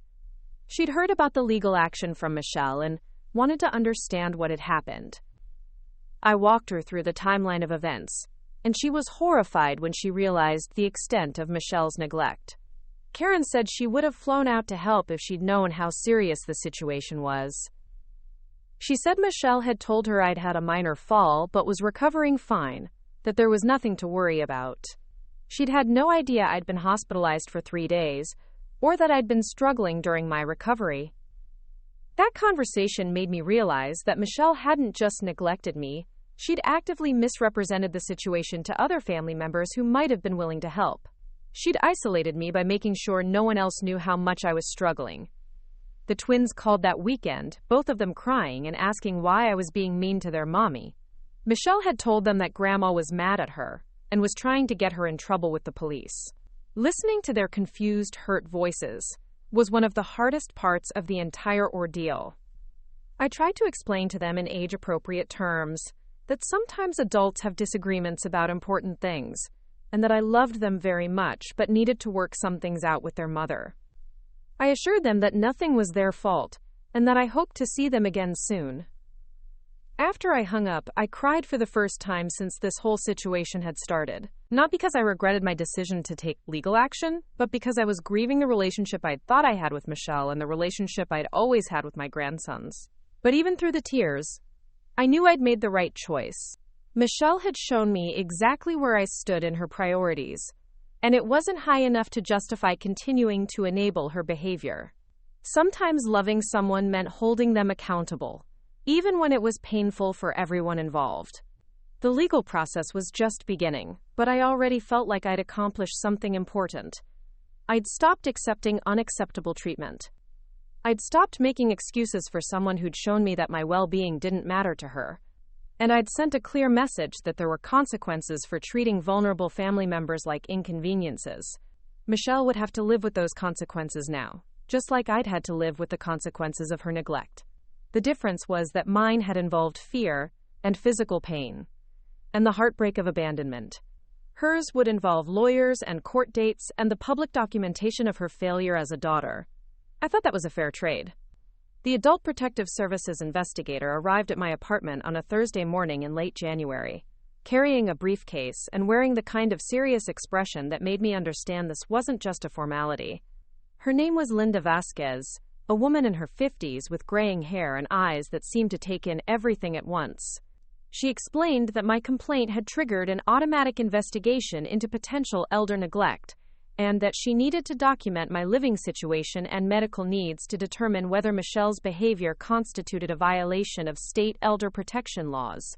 She'd heard about the legal action from Michelle and wanted to understand what had happened. I walked her through the timeline of events, and she was horrified when she realized the extent of Michelle's neglect. Karen said she would have flown out to help if she'd known how serious the situation was. She said Michelle had told her I'd had a minor fall but was recovering fine, that there was nothing to worry about. She'd had no idea I'd been hospitalized for 3 days, or that I'd been struggling during my recovery. That conversation made me realize that Michelle hadn't just neglected me, she'd actively misrepresented the situation to other family members who might have been willing to help. She'd isolated me by making sure no one else knew how much I was struggling. The twins called that weekend, both of them crying and asking why I was being mean to their mommy. Michelle had told them that Grandma was mad at her and was trying to get her in trouble with the police. Listening to their confused, hurt voices was one of the hardest parts of the entire ordeal. I tried to explain to them in age-appropriate terms that sometimes adults have disagreements about important things, and that I loved them very much but needed to work some things out with their mother. I assured them that nothing was their fault, and that I hoped to see them again soon. After I hung up, I cried for the first time since this whole situation had started. Not because I regretted my decision to take legal action, but because I was grieving the relationship I'd thought I had with Michelle and the relationship I'd always had with my grandsons. But even through the tears, I knew I'd made the right choice. Michelle had shown me exactly where I stood in her priorities, and it wasn't high enough to justify continuing to enable her behavior. Sometimes loving someone meant holding them accountable, even when it was painful for everyone involved. The legal process was just beginning, but I already felt like I'd accomplished something important. I'd stopped accepting unacceptable treatment. I'd stopped making excuses for someone who'd shown me that my well-being didn't matter to her. And I'd sent a clear message that there were consequences for treating vulnerable family members like inconveniences. Michelle would have to live with those consequences now, just like I'd had to live with the consequences of her neglect. The difference was that mine had involved fear and physical pain, and the heartbreak of abandonment. Hers would involve lawyers and court dates and the public documentation of her failure as a daughter. I thought that was a fair trade. The Adult Protective Services investigator arrived at my apartment on a Thursday morning in late January, carrying a briefcase and wearing the kind of serious expression that made me understand this wasn't just a formality. Her name was Linda Vasquez, a woman in her 50s with graying hair and eyes that seemed to take in everything at once. She explained that my complaint had triggered an automatic investigation into potential elder neglect, and that she needed to document my living situation and medical needs to determine whether Michelle's behavior constituted a violation of state elder protection laws.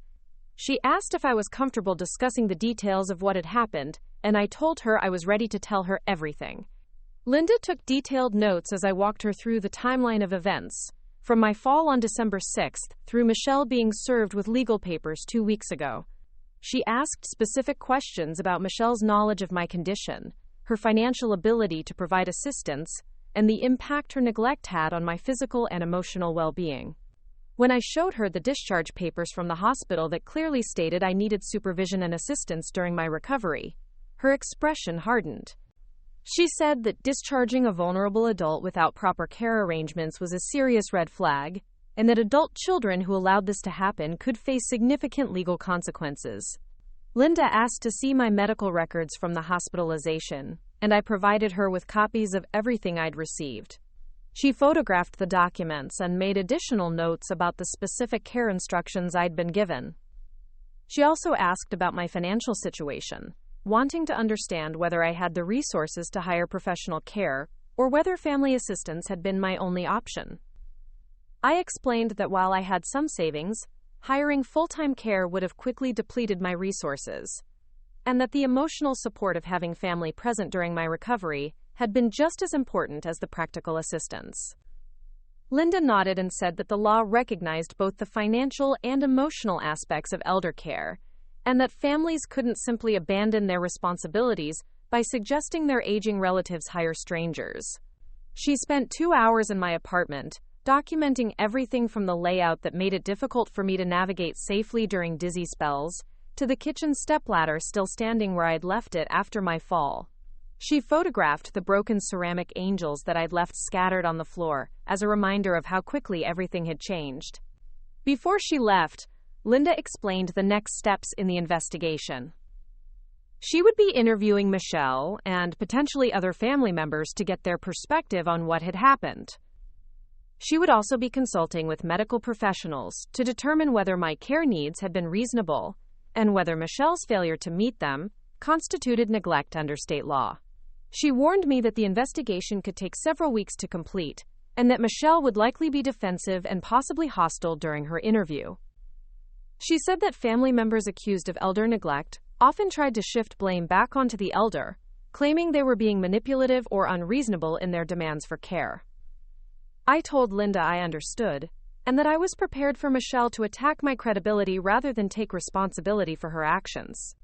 She asked if I was comfortable discussing the details of what had happened, and I told her I was ready to tell her everything. Linda took detailed notes as I walked her through the timeline of events, from my fall on December 6th through Michelle being served with legal papers 2 weeks ago. She asked specific questions about Michelle's knowledge of my condition, her financial ability to provide assistance, and the impact her neglect had on my physical and emotional well-being. When I showed her the discharge papers from the hospital that clearly stated I needed supervision and assistance during my recovery, her expression hardened. She said that discharging a vulnerable adult without proper care arrangements was a serious red flag, and that adult children who allowed this to happen could face significant legal consequences. Linda asked to see my medical records from the hospitalization, and I provided her with copies of everything I'd received. She photographed the documents and made additional notes about the specific care instructions I'd been given. She also asked about my financial situation, wanting to understand whether I had the resources to hire professional care or whether family assistance had been my only option. I explained that while I had some savings, hiring full-time care would have quickly depleted my resources, and that the emotional support of having family present during my recovery had been just as important as the practical assistance. Linda nodded and said that the law recognized both the financial and emotional aspects of elder care, and that families couldn't simply abandon their responsibilities by suggesting their aging relatives hire strangers. She spent 2 hours in my apartment, documenting everything from the layout that made it difficult for me to navigate safely during dizzy spells, to the kitchen stepladder still standing where I'd left it after my fall. She photographed the broken ceramic angels that I'd left scattered on the floor, as a reminder of how quickly everything had changed. Before she left, Linda explained the next steps in the investigation. She would be interviewing Michelle and potentially other family members to get their perspective on what had happened. She would also be consulting with medical professionals to determine whether my care needs had been reasonable and whether Michelle's failure to meet them constituted neglect under state law. She warned me that the investigation could take several weeks to complete, and that Michelle would likely be defensive and possibly hostile during her interview. She said that family members accused of elder neglect often tried to shift blame back onto the elder, claiming they were being manipulative or unreasonable in their demands for care. I told Linda I understood, and that I was prepared for Michelle to attack my credibility rather than take responsibility for her actions.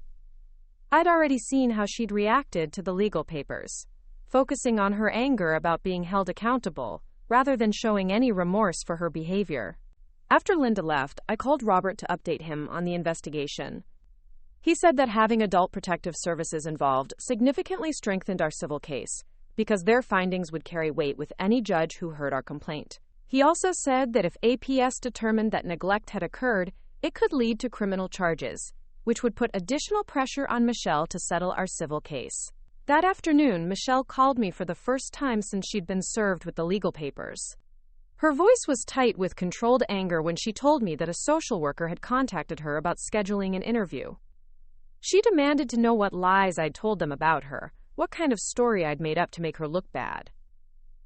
I'd already seen how she'd reacted to the legal papers, focusing on her anger about being held accountable, rather than showing any remorse for her behavior. After Linda left, I called Robert to update him on the investigation. He said that having Adult Protective Services involved significantly strengthened our civil case, because their findings would carry weight with any judge who heard our complaint. He also said that if APS determined that neglect had occurred, it could lead to criminal charges, which would put additional pressure on Michelle to settle our civil case. That afternoon, Michelle called me for the first time since she'd been served with the legal papers. Her voice was tight with controlled anger when she told me that a social worker had contacted her about scheduling an interview. She demanded to know what lies I'd told them about her, what kind of story I'd made up to make her look bad.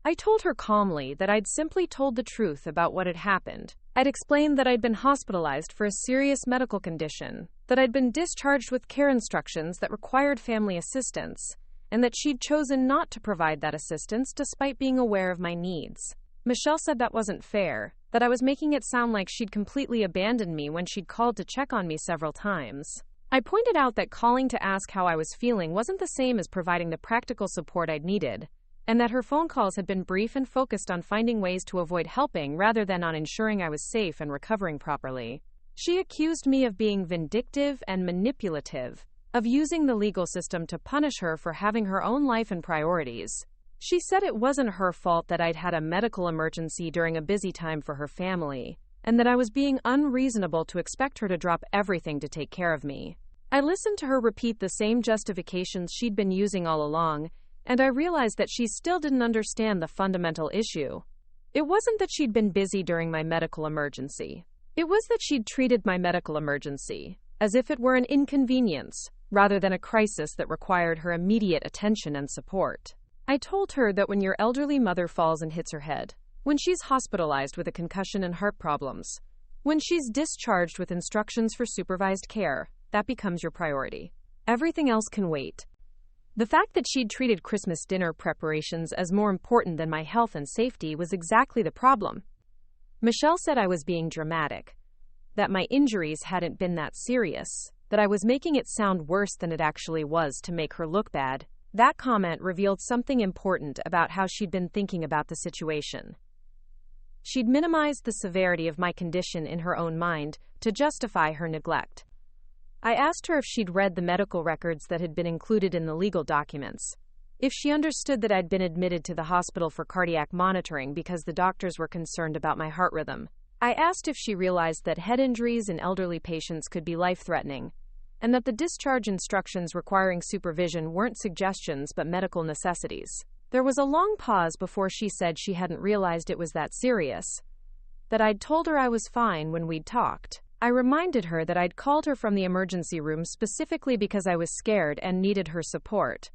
I told her calmly that I'd simply told the truth about what had happened. I'd explained that I'd been hospitalized for a serious medical condition, that I'd been discharged with care instructions that required family assistance, and that she'd chosen not to provide that assistance despite being aware of my needs. Michelle said that wasn't fair, that I was making it sound like she'd completely abandoned me when she'd called to check on me several times. I pointed out that calling to ask how I was feeling wasn't the same as providing the practical support I'd needed, and that her phone calls had been brief and focused on finding ways to avoid helping rather than on ensuring I was safe and recovering properly. She accused me of being vindictive and manipulative, of using the legal system to punish her for having her own life and priorities. She said it wasn't her fault that I'd had a medical emergency during a busy time for her family, and that I was being unreasonable to expect her to drop everything to take care of me. I listened to her repeat the same justifications she'd been using all along, and I realized that she still didn't understand the fundamental issue. It wasn't that she'd been busy during my medical emergency. It was that she'd treated my medical emergency as if it were an inconvenience, rather than a crisis that required her immediate attention and support. I told her that when your elderly mother falls and hits her head, when she's hospitalized with a concussion and heart problems, when she's discharged with instructions for supervised care, that becomes your priority. Everything else can wait. The fact that she'd treated Christmas dinner preparations as more important than my health and safety was exactly the problem. Michelle said I was being dramatic, that my injuries hadn't been that serious, that I was making it sound worse than it actually was to make her look bad. That comment revealed something important about how she'd been thinking about the situation. She'd minimized the severity of my condition in her own mind to justify her neglect. I asked her if she'd read the medical records that had been included in the legal documents, if she understood that I'd been admitted to the hospital for cardiac monitoring because the doctors were concerned about my heart rhythm. I asked if she realized that head injuries in elderly patients could be life-threatening, and that the discharge instructions requiring supervision weren't suggestions but medical necessities. There was a long pause before she said she hadn't realized it was that serious, that I'd told her I was fine when we'd talked. I reminded her that I'd called her from the emergency room specifically because I was scared and needed her support,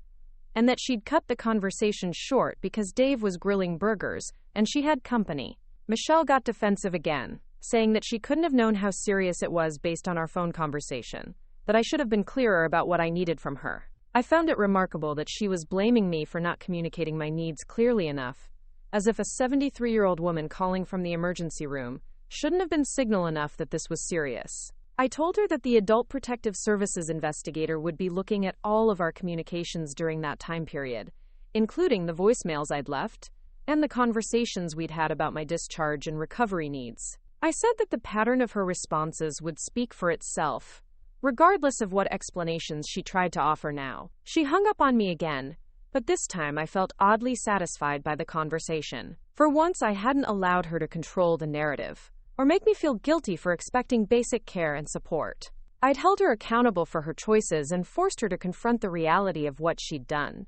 and that she'd cut the conversation short because Dave was grilling burgers and she had company. Michelle got defensive again, saying that she couldn't have known how serious it was based on our phone conversation, that I should have been clearer about what I needed from her. I found it remarkable that she was blaming me for not communicating my needs clearly enough, as if a 73-year-old woman calling from the emergency room shouldn't have been signal enough that this was serious. I told her that the Adult Protective Services investigator would be looking at all of our communications during that time period, including the voicemails I'd left and the conversations we'd had about my discharge and recovery needs. I said that the pattern of her responses would speak for itself, regardless of what explanations she tried to offer now. She hung up on me again, but this time I felt oddly satisfied by the conversation. For once, I hadn't allowed her to control the narrative, or make me feel guilty for expecting basic care and support. I'd held her accountable for her choices and forced her to confront the reality of what she'd done.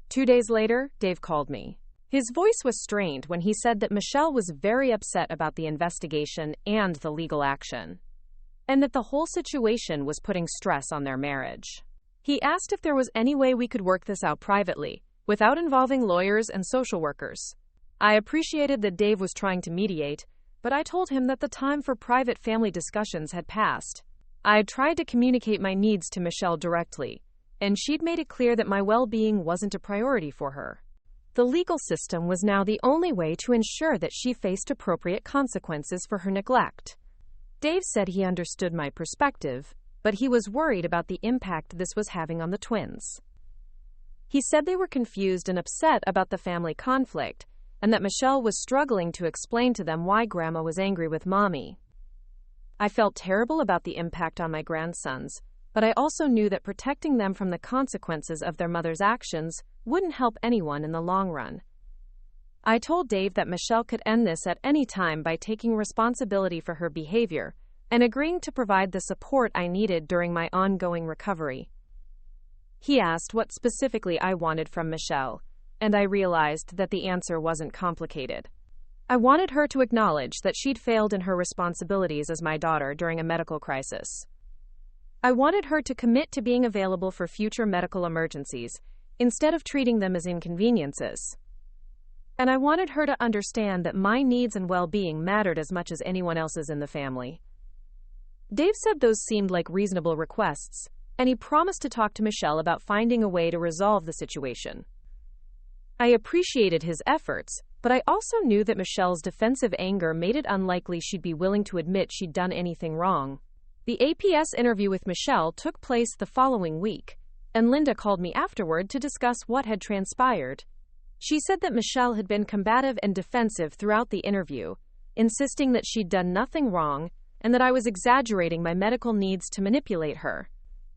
2 days later, Dave called me. His voice was strained when he said that Michelle was very upset about the investigation and the legal action, and that the whole situation was putting stress on their marriage. He asked if there was any way we could work this out privately, without involving lawyers and social workers. I appreciated that Dave was trying to mediate, but I told him that the time for private family discussions had passed. I had tried to communicate my needs to Michelle directly, and she'd made it clear that my well-being wasn't a priority for her. The legal system was now the only way to ensure that she faced appropriate consequences for her neglect. Dave said he understood my perspective, but he was worried about the impact this was having on the twins. He said they were confused and upset about the family conflict, and that Michelle was struggling to explain to them why Grandma was angry with Mommy. I felt terrible about the impact on my grandsons, but I also knew that protecting them from the consequences of their mother's actions wouldn't help anyone in the long run. I told Dave that Michelle could end this at any time by taking responsibility for her behavior and agreeing to provide the support I needed during my ongoing recovery. He asked what specifically I wanted from Michelle, and I realized that the answer wasn't complicated. I wanted her to acknowledge that she'd failed in her responsibilities as my daughter during a medical crisis. I wanted her to commit to being available for future medical emergencies, instead of treating them as inconveniences. And I wanted her to understand that my needs and well-being mattered as much as anyone else's in the family. Dave said those seemed like reasonable requests, and he promised to talk to Michelle about finding a way to resolve the situation. I appreciated his efforts, but I also knew that Michelle's defensive anger made it unlikely she'd be willing to admit she'd done anything wrong. The APS interview with Michelle took place the following week, and Linda called me afterward to discuss what had transpired. She said that Michelle had been combative and defensive throughout the interview, insisting that she'd done nothing wrong and that I was exaggerating my medical needs to manipulate her.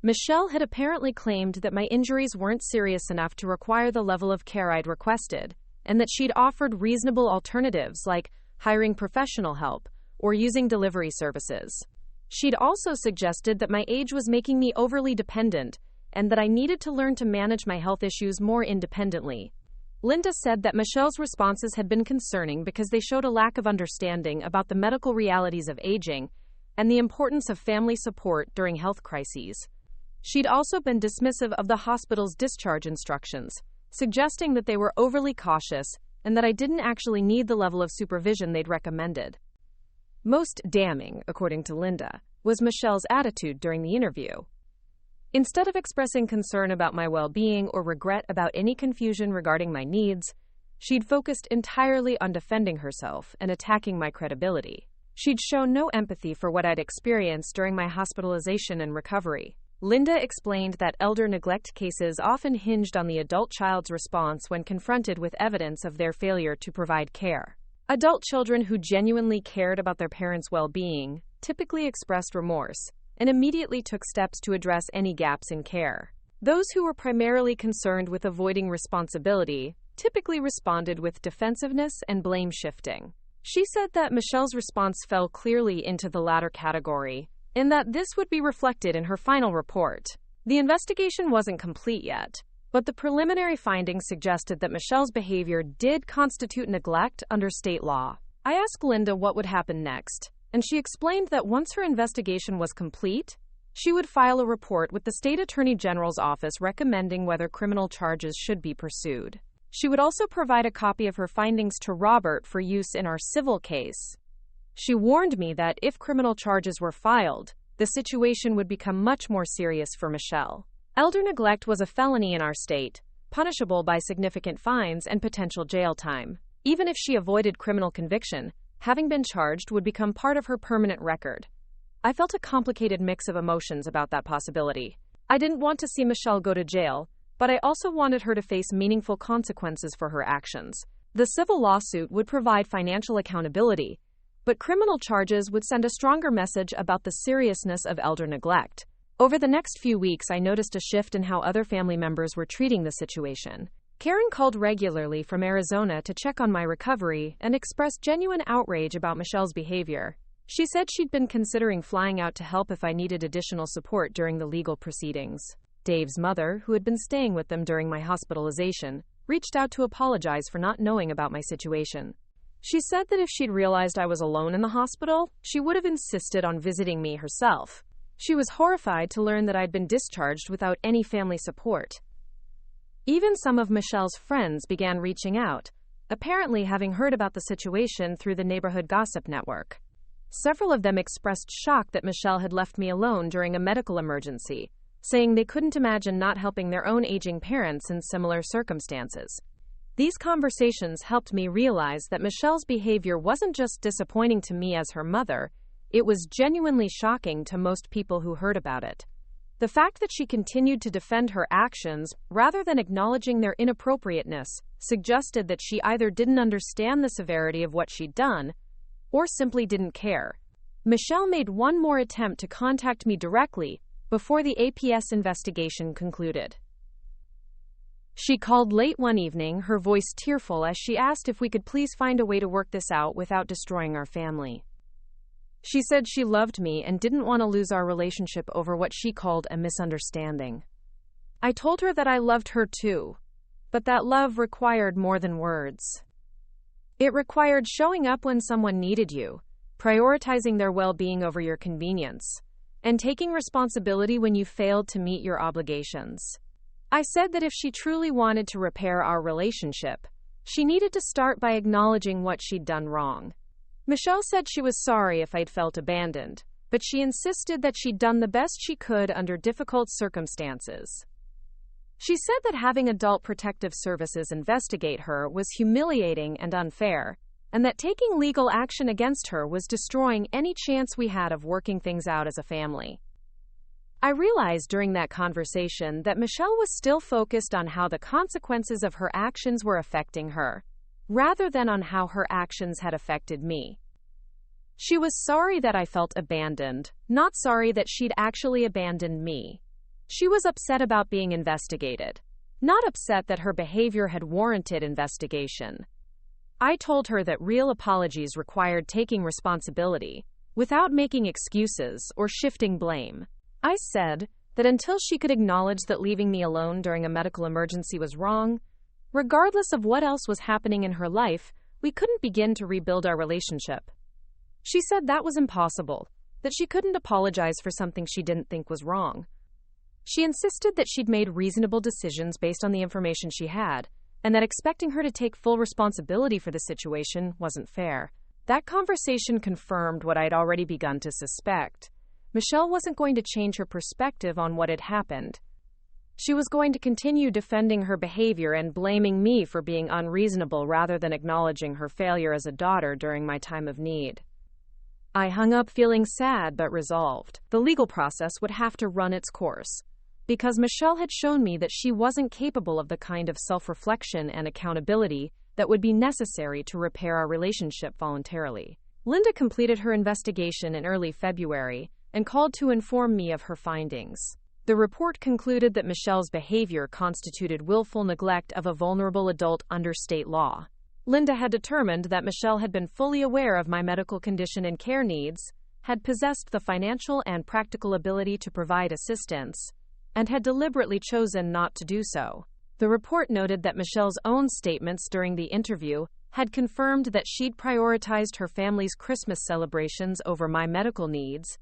Michelle had apparently claimed that my injuries weren't serious enough to require the level of care I'd requested, and that she'd offered reasonable alternatives like hiring professional help or using delivery services. She'd also suggested that my age was making me overly dependent and that I needed to learn to manage my health issues more independently. Linda said that Michelle's responses had been concerning because they showed a lack of understanding about the medical realities of aging and the importance of family support during health crises. She'd also been dismissive of the hospital's discharge instructions, suggesting that they were overly cautious and that I didn't actually need the level of supervision they'd recommended. Most damning, according to Linda, was Michelle's attitude during the interview. Instead of expressing concern about my well-being or regret about any confusion regarding my needs, she'd focused entirely on defending herself and attacking my credibility. She'd shown no empathy for what I'd experienced during my hospitalization and recovery. Linda explained that elder neglect cases often hinged on the adult child's response when confronted with evidence of their failure to provide care. Adult children who genuinely cared about their parents' well-being typically expressed remorse and immediately took steps to address any gaps in care. Those who were primarily concerned with avoiding responsibility typically responded with defensiveness and blame shifting. She said that Michelle's response fell clearly into the latter category, and that this would be reflected in her final report. The investigation wasn't complete yet, but the preliminary findings suggested that Michelle's behavior did constitute neglect under state law. I asked Linda what would happen next, and she explained that once her investigation was complete, she would file a report with the State Attorney General's office recommending whether criminal charges should be pursued. She would also provide a copy of her findings to Robert for use in our civil case. She warned me that if criminal charges were filed, the situation would become much more serious for Michelle. Elder neglect was a felony in our state, punishable by significant fines and potential jail time. Even if she avoided criminal conviction, having been charged would become part of her permanent record. I felt a complicated mix of emotions about that possibility. I didn't want to see Michelle go to jail, but I also wanted her to face meaningful consequences for her actions. The civil lawsuit would provide financial accountability, but criminal charges would send a stronger message about the seriousness of elder neglect. Over the next few weeks, I noticed a shift in how other family members were treating the situation. Karen called regularly from Arizona to check on my recovery and expressed genuine outrage about Michelle's behavior. She said she'd been considering flying out to help if I needed additional support during the legal proceedings. Dave's mother, who had been staying with them during my hospitalization, reached out to apologize for not knowing about my situation. She said that if she'd realized I was alone in the hospital, she would have insisted on visiting me herself. She was horrified to learn that I'd been discharged without any family support. Even some of Michelle's friends began reaching out, apparently having heard about the situation through the neighborhood gossip network. Several of them expressed shock that Michelle had left me alone during a medical emergency, saying they couldn't imagine not helping their own aging parents in similar circumstances. These conversations helped me realize that Michelle's behavior wasn't just disappointing to me as her mother, it was genuinely shocking to most people who heard about it. The fact that she continued to defend her actions rather than acknowledging their inappropriateness suggested that she either didn't understand the severity of what she'd done or simply didn't care. Michelle made one more attempt to contact me directly before the APS investigation concluded. She called late one evening, her voice tearful as she asked if we could please find a way to work this out without destroying our family. She said she loved me and didn't want to lose our relationship over what she called a misunderstanding. I told her that I loved her too, but that love required more than words. It required showing up when someone needed you, prioritizing their well-being over your convenience, and taking responsibility when you failed to meet your obligations. I said that if she truly wanted to repair our relationship, she needed to start by acknowledging what she'd done wrong. Michelle said she was sorry if I'd felt abandoned, but she insisted that she'd done the best she could under difficult circumstances. She said that having Adult Protective Services investigate her was humiliating and unfair, and that taking legal action against her was destroying any chance we had of working things out as a family. I realized during that conversation that Michelle was still focused on how the consequences of her actions were affecting her, rather than on how her actions had affected me. She was sorry that I felt abandoned, not sorry that she'd actually abandoned me. She was upset about being investigated, not upset that her behavior had warranted investigation. I told her that real apologies required taking responsibility, without making excuses or shifting blame. I said that until she could acknowledge that leaving me alone during a medical emergency was wrong, regardless of what else was happening in her life, we couldn't begin to rebuild our relationship. She said that was impossible, that she couldn't apologize for something she didn't think was wrong. She insisted that she'd made reasonable decisions based on the information she had, and that expecting her to take full responsibility for the situation wasn't fair. That conversation confirmed what I'd already begun to suspect. Michelle wasn't going to change her perspective on what had happened. She was going to continue defending her behavior and blaming me for being unreasonable rather than acknowledging her failure as a daughter during my time of need. I hung up feeling sad but resolved. The legal process would have to run its course, because Michelle had shown me that she wasn't capable of the kind of self-reflection and accountability that would be necessary to repair our relationship voluntarily. Linda completed her investigation in early February and called to inform me of her findings. The report concluded that Michelle's behavior constituted willful neglect of a vulnerable adult under state law. Linda had determined that Michelle had been fully aware of my medical condition and care needs, had possessed the financial and practical ability to provide assistance, and had deliberately chosen not to do so. The report noted that Michelle's own statements during the interview had confirmed that she'd prioritized her family's Christmas celebrations over my medical needs,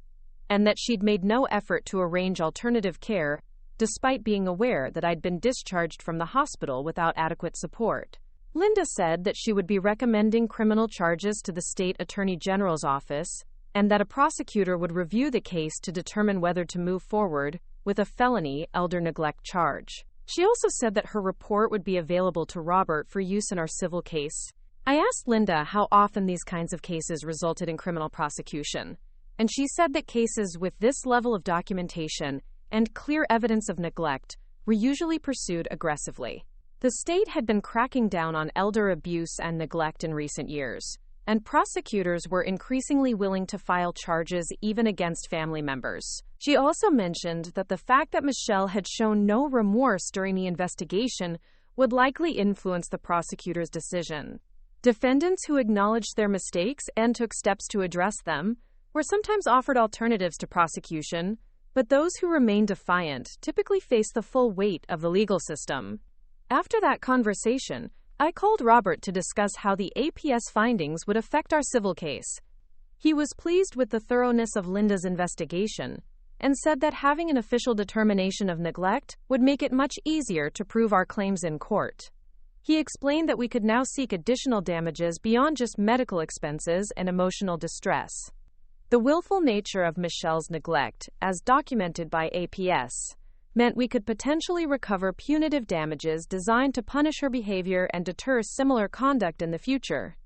and that she'd made no effort to arrange alternative care, despite being aware that I'd been discharged from the hospital without adequate support. Linda said that she would be recommending criminal charges to the state attorney general's office, and that a prosecutor would review the case to determine whether to move forward with a felony elder neglect charge. She also said that her report would be available to Robert for use in our civil case. I asked Linda how often these kinds of cases resulted in criminal prosecution, and she said that cases with this level of documentation and clear evidence of neglect were usually pursued aggressively. The state had been cracking down on elder abuse and neglect in recent years, and prosecutors were increasingly willing to file charges even against family members. She also mentioned that the fact that Michelle had shown no remorse during the investigation would likely influence the prosecutor's decision. Defendants who acknowledged their mistakes and took steps to address them were sometimes offered alternatives to prosecution, but those who remained defiant typically faced the full weight of the legal system. After that conversation, I called Robert to discuss how the APS findings would affect our civil case. He was pleased with the thoroughness of Linda's investigation and said that having an official determination of neglect would make it much easier to prove our claims in court. He explained that we could now seek additional damages beyond just medical expenses and emotional distress. The willful nature of Michelle's neglect, as documented by APS, meant we could potentially recover punitive damages designed to punish her behavior and deter similar conduct in the future.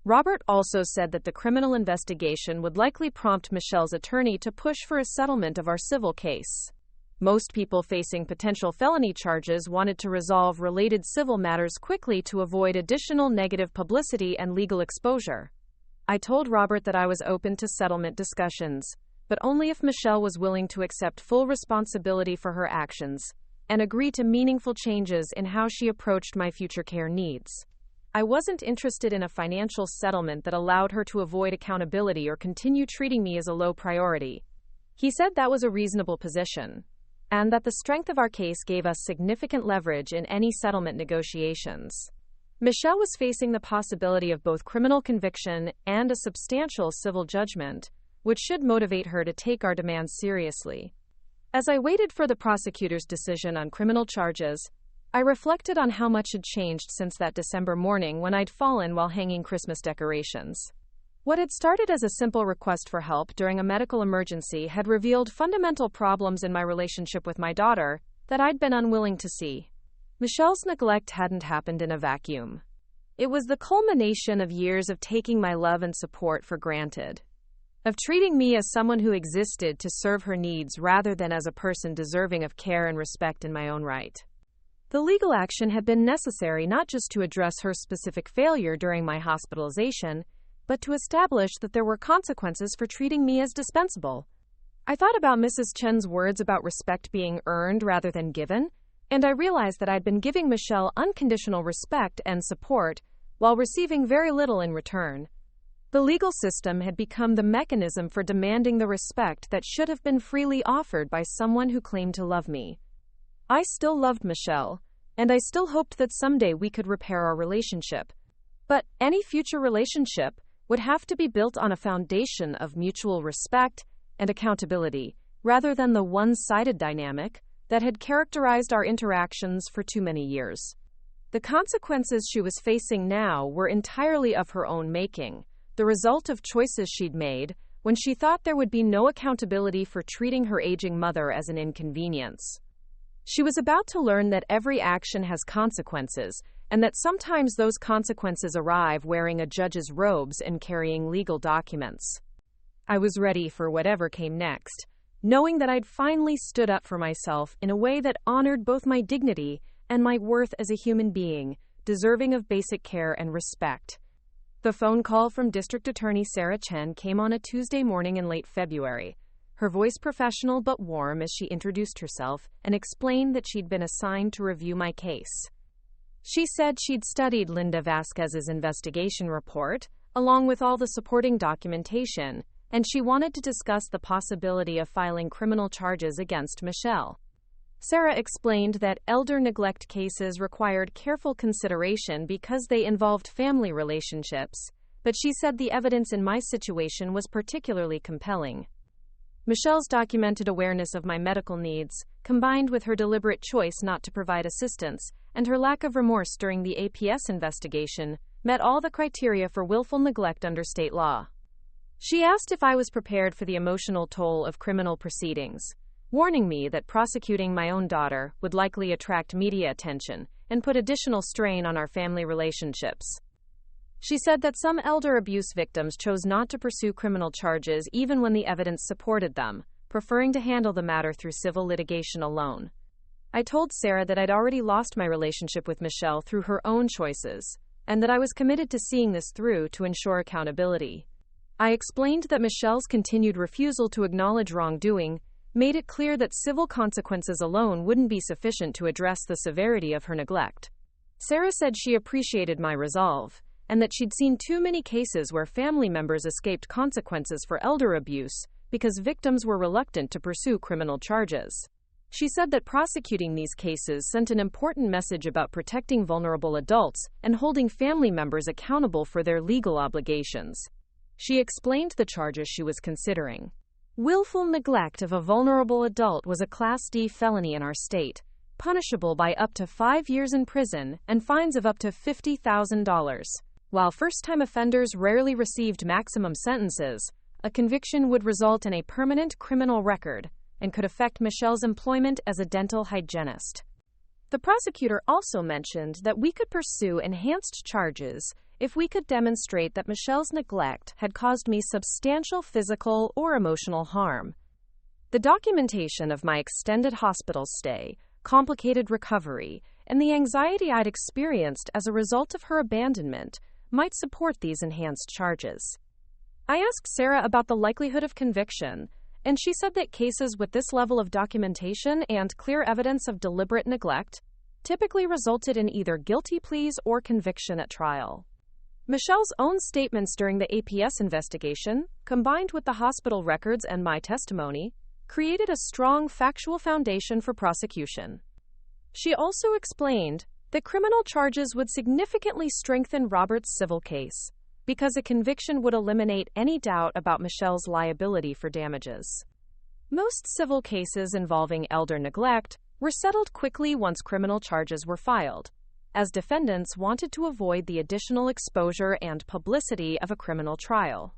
Robert also said that the criminal investigation would likely prompt Michelle's attorney to push for a settlement of our civil case. Most people facing potential felony charges wanted to resolve related civil matters quickly to avoid additional negative publicity and legal exposure. I told Robert that I was open to settlement discussions, but only if Michelle was willing to accept full responsibility for her actions and agree to meaningful changes in how she approached my future care needs. I wasn't interested in a financial settlement that allowed her to avoid accountability or continue treating me as a low priority. He said that was a reasonable position, and that the strength of our case gave us significant leverage in any settlement negotiations. Michelle was facing the possibility of both criminal conviction and a substantial civil judgment, which should motivate her to take our demands seriously. As I waited for the prosecutor's decision on criminal charges, I reflected on how much had changed since that December morning when I'd fallen while hanging Christmas decorations. What had started as a simple request for help during a medical emergency had revealed fundamental problems in my relationship with my daughter that I'd been unwilling to see. Michelle's neglect hadn't happened in a vacuum. It was the culmination of years of taking my love and support for granted, of treating me as someone who existed to serve her needs rather than as a person deserving of care and respect in my own right. The legal action had been necessary not just to address her specific failure during my hospitalization, but to establish that there were consequences for treating me as dispensable. I thought about Mrs. Chen's words about respect being earned rather than given, and I realized that I'd been giving Michelle unconditional respect and support while receiving very little in return. The legal system had become the mechanism for demanding the respect that should have been freely offered by someone who claimed to love me. I still loved Michelle, and I still hoped that someday we could repair our relationship. But any future relationship would have to be built on a foundation of mutual respect and accountability, rather than the one-sided dynamic that had characterized our interactions for too many years. The consequences she was facing now were entirely of her own making, the result of choices she'd made when she thought there would be no accountability for treating her aging mother as an inconvenience. She was about to learn that every action has consequences, and that sometimes those consequences arrive wearing a judge's robes and carrying legal documents. I was ready for whatever came next, knowing that I'd finally stood up for myself in a way that honored both my dignity and my worth as a human being, deserving of basic care and respect. The phone call from District Attorney Sarah Chen came on a Tuesday morning in late February, her voice professional but warm as she introduced herself and explained that she'd been assigned to review my case. She said she'd studied Linda Vasquez's investigation report, along with all the supporting documentation, and she wanted to discuss the possibility of filing criminal charges against Michelle. Sarah explained that elder neglect cases required careful consideration because they involved family relationships, but she said the evidence in my situation was particularly compelling. Michelle's documented awareness of my medical needs, combined with her deliberate choice not to provide assistance, and her lack of remorse during the APS investigation, met all the criteria for willful neglect under state law. She asked if I was prepared for the emotional toll of criminal proceedings, warning me that prosecuting my own daughter would likely attract media attention and put additional strain on our family relationships. She said that some elder abuse victims chose not to pursue criminal charges even when the evidence supported them, preferring to handle the matter through civil litigation alone. I told Sarah that I'd already lost my relationship with Michelle through her own choices, and that I was committed to seeing this through to ensure accountability. I explained that Michelle's continued refusal to acknowledge wrongdoing made it clear that civil consequences alone wouldn't be sufficient to address the severity of her neglect. Sarah said she appreciated my resolve, and that she'd seen too many cases where family members escaped consequences for elder abuse because victims were reluctant to pursue criminal charges. She said that prosecuting these cases sent an important message about protecting vulnerable adults and holding family members accountable for their legal obligations. She explained the charges she was considering. Willful neglect of a vulnerable adult was a Class D felony in our state, punishable by up to 5 years in prison and fines of up to $50,000. While first-time offenders rarely received maximum sentences, a conviction would result in a permanent criminal record and could affect Michelle's employment as a dental hygienist. The prosecutor also mentioned that we could pursue enhanced charges if we could demonstrate that Michelle's neglect had caused me substantial physical or emotional harm. The documentation of my extended hospital stay, complicated recovery, and the anxiety I'd experienced as a result of her abandonment might support these enhanced charges. I asked Sarah about the likelihood of conviction, and she said that cases with this level of documentation and clear evidence of deliberate neglect typically resulted in either guilty pleas or conviction at trial. Michelle's own statements during the APS investigation, combined with the hospital records and my testimony, created a strong factual foundation for prosecution. She also explained that criminal charges would significantly strengthen Robert's civil case, because a conviction would eliminate any doubt about Michelle's liability for damages. Most civil cases involving elder neglect were settled quickly once criminal charges were filed, as defendants wanted to avoid the additional exposure and publicity of a criminal trial.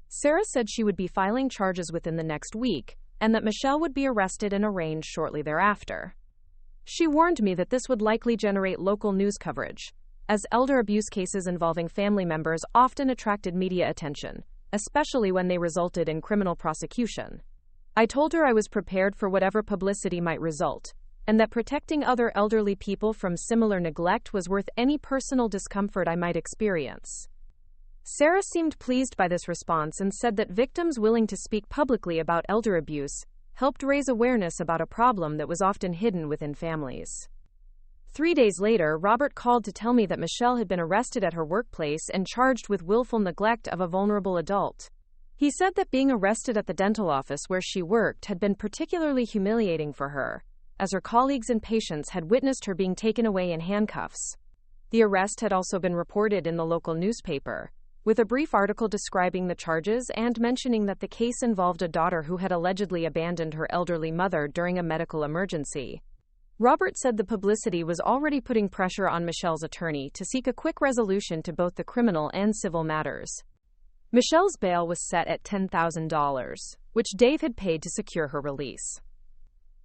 Sarah said she would be filing charges within the next week, and that Michelle would be arrested and arraigned shortly thereafter. She warned me that this would likely generate local news coverage, as elder abuse cases involving family members often attracted media attention, especially when they resulted in criminal prosecution. I told her I was prepared for whatever publicity might result, and that protecting other elderly people from similar neglect was worth any personal discomfort I might experience. Sarah seemed pleased by this response and said that victims willing to speak publicly about elder abuse helped raise awareness about a problem that was often hidden within families. 3 days later, Robert called to tell me that Michelle had been arrested at her workplace and charged with willful neglect of a vulnerable adult. He said that being arrested at the dental office where she worked had been particularly humiliating for her, as her colleagues and patients had witnessed her being taken away in handcuffs. The arrest had also been reported in the local newspaper, with a brief article describing the charges and mentioning that the case involved a daughter who had allegedly abandoned her elderly mother during a medical emergency. Robert said the publicity was already putting pressure on Michelle's attorney to seek a quick resolution to both the criminal and civil matters. Michelle's bail was set at $10,000, which Dave had paid to secure her release.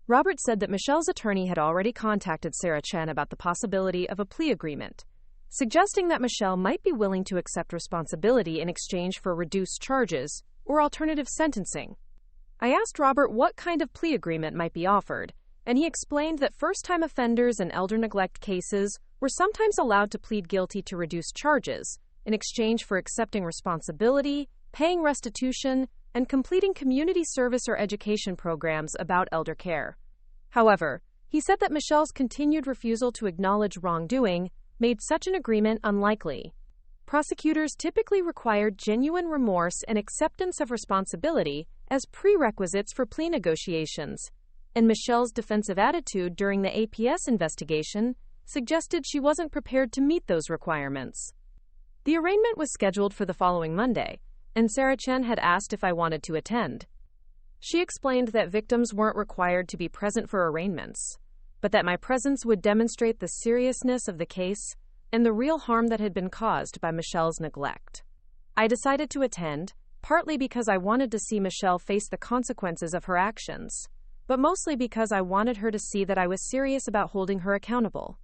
Robert said that Michelle's attorney had already contacted Sarah Chen about the possibility of a plea agreement, suggesting that Michelle might be willing to accept responsibility in exchange for reduced charges or alternative sentencing. I asked Robert what kind of plea agreement might be offered, and he explained that first-time offenders in elder neglect cases were sometimes allowed to plead guilty to reduced charges in exchange for accepting responsibility, paying restitution, and completing community service or education programs about elder care. However, he said that Michelle's continued refusal to acknowledge wrongdoing made such an agreement unlikely. Prosecutors typically required genuine remorse and acceptance of responsibility as prerequisites for plea negotiations, and Michelle's defensive attitude during the APS investigation suggested she wasn't prepared to meet those requirements. The arraignment was scheduled for the following Monday, and Sarah Chen had asked if I wanted to attend. She explained that victims weren't required to be present for arraignments, but that my presence would demonstrate the seriousness of the case and the real harm that had been caused by Michelle's neglect. I decided to attend, partly because I wanted to see Michelle face the consequences of her actions, but mostly because I wanted her to see that I was serious about holding her accountable.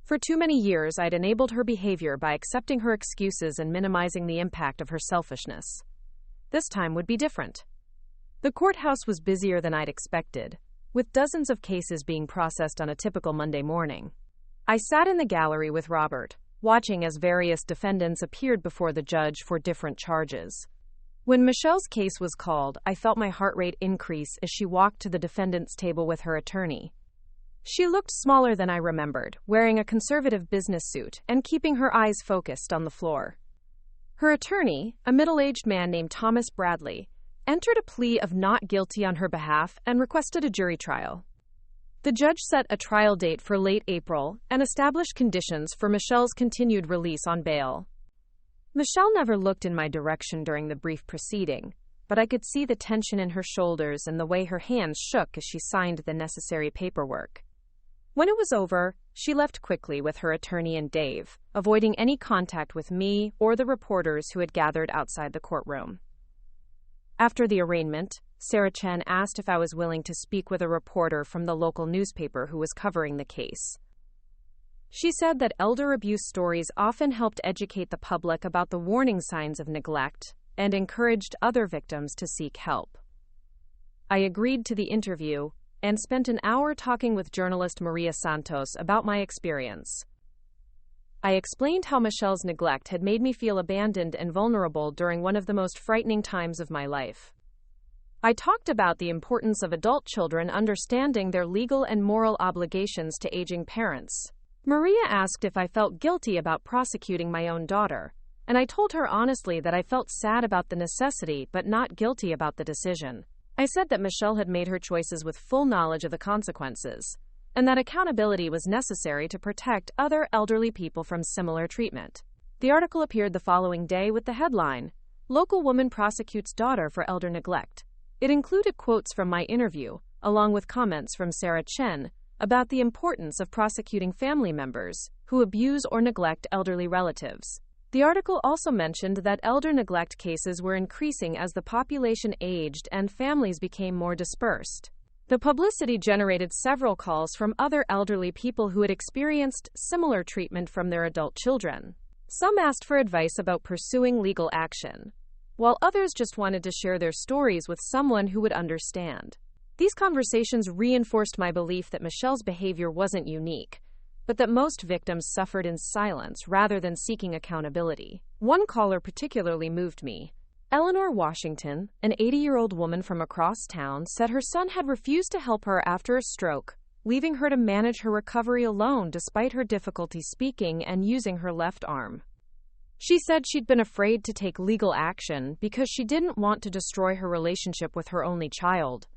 For too many years, I'd enabled her behavior by accepting her excuses and minimizing the impact of her selfishness. This time would be different. The courthouse was busier than I'd expected, with dozens of cases being processed on a typical Monday morning. I sat in the gallery with Robert, watching as various defendants appeared before the judge for different charges. When Michelle's case was called, I felt my heart rate increase as she walked to the defendant's table with her attorney. She looked smaller than I remembered, wearing a conservative business suit and keeping her eyes focused on the floor. Her attorney, a middle-aged man named Thomas Bradley, entered a plea of not guilty on her behalf and requested a jury trial. The judge set a trial date for late April and established conditions for Michelle's continued release on bail. Michelle never looked in my direction during the brief proceeding, but I could see the tension in her shoulders and the way her hands shook as she signed the necessary paperwork. When it was over, she left quickly with her attorney and Dave, avoiding any contact with me or the reporters who had gathered outside the courtroom. After the arraignment, Sarah Chen asked if I was willing to speak with a reporter from the local newspaper who was covering the case. She said that elder abuse stories often helped educate the public about the warning signs of neglect and encouraged other victims to seek help. I agreed to the interview and spent an hour talking with journalist Maria Santos about my experience. I explained how Michelle's neglect had made me feel abandoned and vulnerable during one of the most frightening times of my life. I talked about the importance of adult children understanding their legal and moral obligations to aging parents. Maria asked if I felt guilty about prosecuting my own daughter, and I told her honestly that I felt sad about the necessity but not guilty about the decision. I said that Michelle had made her choices with full knowledge of the consequences, and that accountability was necessary to protect other elderly people from similar treatment. The article appeared the following day with the headline, "Local Woman Prosecutes Daughter for Elder Neglect." It included quotes from my interview, along with comments from Sarah Chen about the importance of prosecuting family members who abuse or neglect elderly relatives. The article also mentioned that elder neglect cases were increasing as the population aged and families became more dispersed. The publicity generated several calls from other elderly people who had experienced similar treatment from their adult children. Some asked for advice about pursuing legal action, while others just wanted to share their stories with someone who would understand. These conversations reinforced my belief that Michelle's behavior wasn't unique, but that most victims suffered in silence rather than seeking accountability. One caller particularly moved me. Eleanor Washington, an 80-year-old woman from across town, said her son had refused to help her after a stroke, leaving her to manage her recovery alone despite her difficulty speaking and using her left arm. She said she'd been afraid to take legal action because she didn't want to destroy her relationship with her only child.